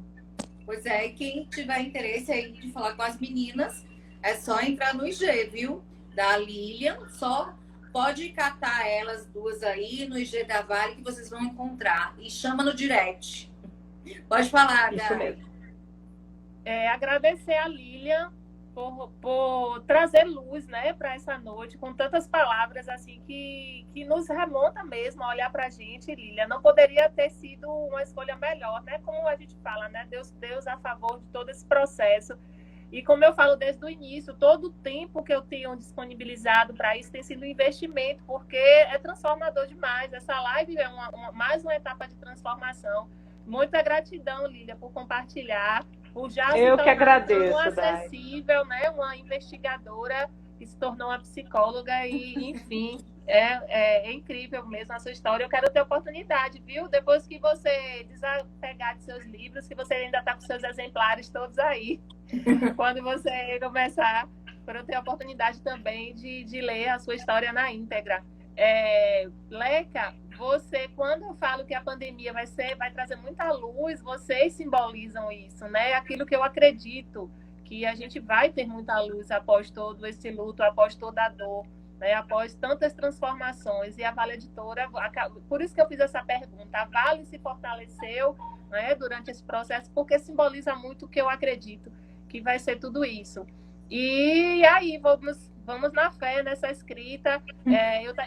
Pois é, e quem tiver interesse aí de falar com as meninas, é só entrar no IG, viu? Da Lilian, só pode catar elas duas aí no IG da Vale que vocês vão encontrar. E chama no direct. Pode falar, Isso Dai. mesmo. agradecer a Lilian por trazer luz, né, para essa noite, com tantas palavras assim que nos remonta mesmo a olhar para a gente, Lilian. Não poderia ter sido uma escolha melhor, né? Como a gente fala, né? Deus a favor de todo esse processo. E como eu falo desde o início, todo o tempo que eu tenho disponibilizado para isso tem sido um investimento, porque é transformador demais. Essa live é mais uma etapa de transformação. Muita gratidão, Lília, por compartilhar. Por já Eu se que tornar agradeço, tão Dai. acessível, né? Uma investigadora que se tornou uma psicóloga e, enfim, é incrível mesmo a sua história. Eu quero ter oportunidade, viu? Depois que você desapegar de seus livros, que você ainda está com seus exemplares todos aí, quando você começar, para eu ter a oportunidade também de ler a sua história na íntegra. Leca, você, quando eu falo que a pandemia vai trazer muita luz, vocês simbolizam isso, né? Aquilo que eu acredito, que a gente vai ter muita luz após todo esse luto, após toda a dor, né? Após tantas transformações. E a Vale Editora, por isso que eu fiz essa pergunta, a Vale se fortaleceu, né, durante esse processo, porque simboliza muito o que eu acredito, que vai ser tudo isso. E aí, vamos na fé nessa escrita.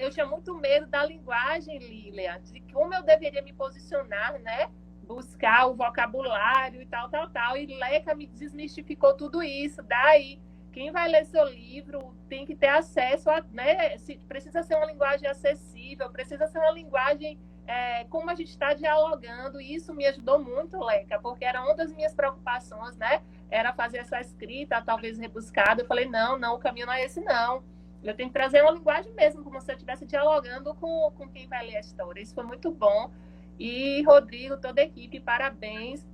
Eu tinha muito medo da linguagem, Lília, de como eu deveria me posicionar, né? Buscar o vocabulário e tal. E Leca me desmistificou tudo isso. Daí, quem vai ler seu livro tem que ter acesso a, né? Precisa ser uma linguagem acessível, precisa ser uma linguagem como a gente está dialogando. E isso me ajudou muito, Leca, porque era uma das minhas preocupações, né? Era fazer essa escrita, talvez rebuscada. Eu falei, não, o caminho não é esse, não. Eu tenho que trazer uma linguagem mesmo, como se eu estivesse dialogando com quem vai ler a história. Isso foi muito bom. E, Rodrigo, toda a equipe, parabéns.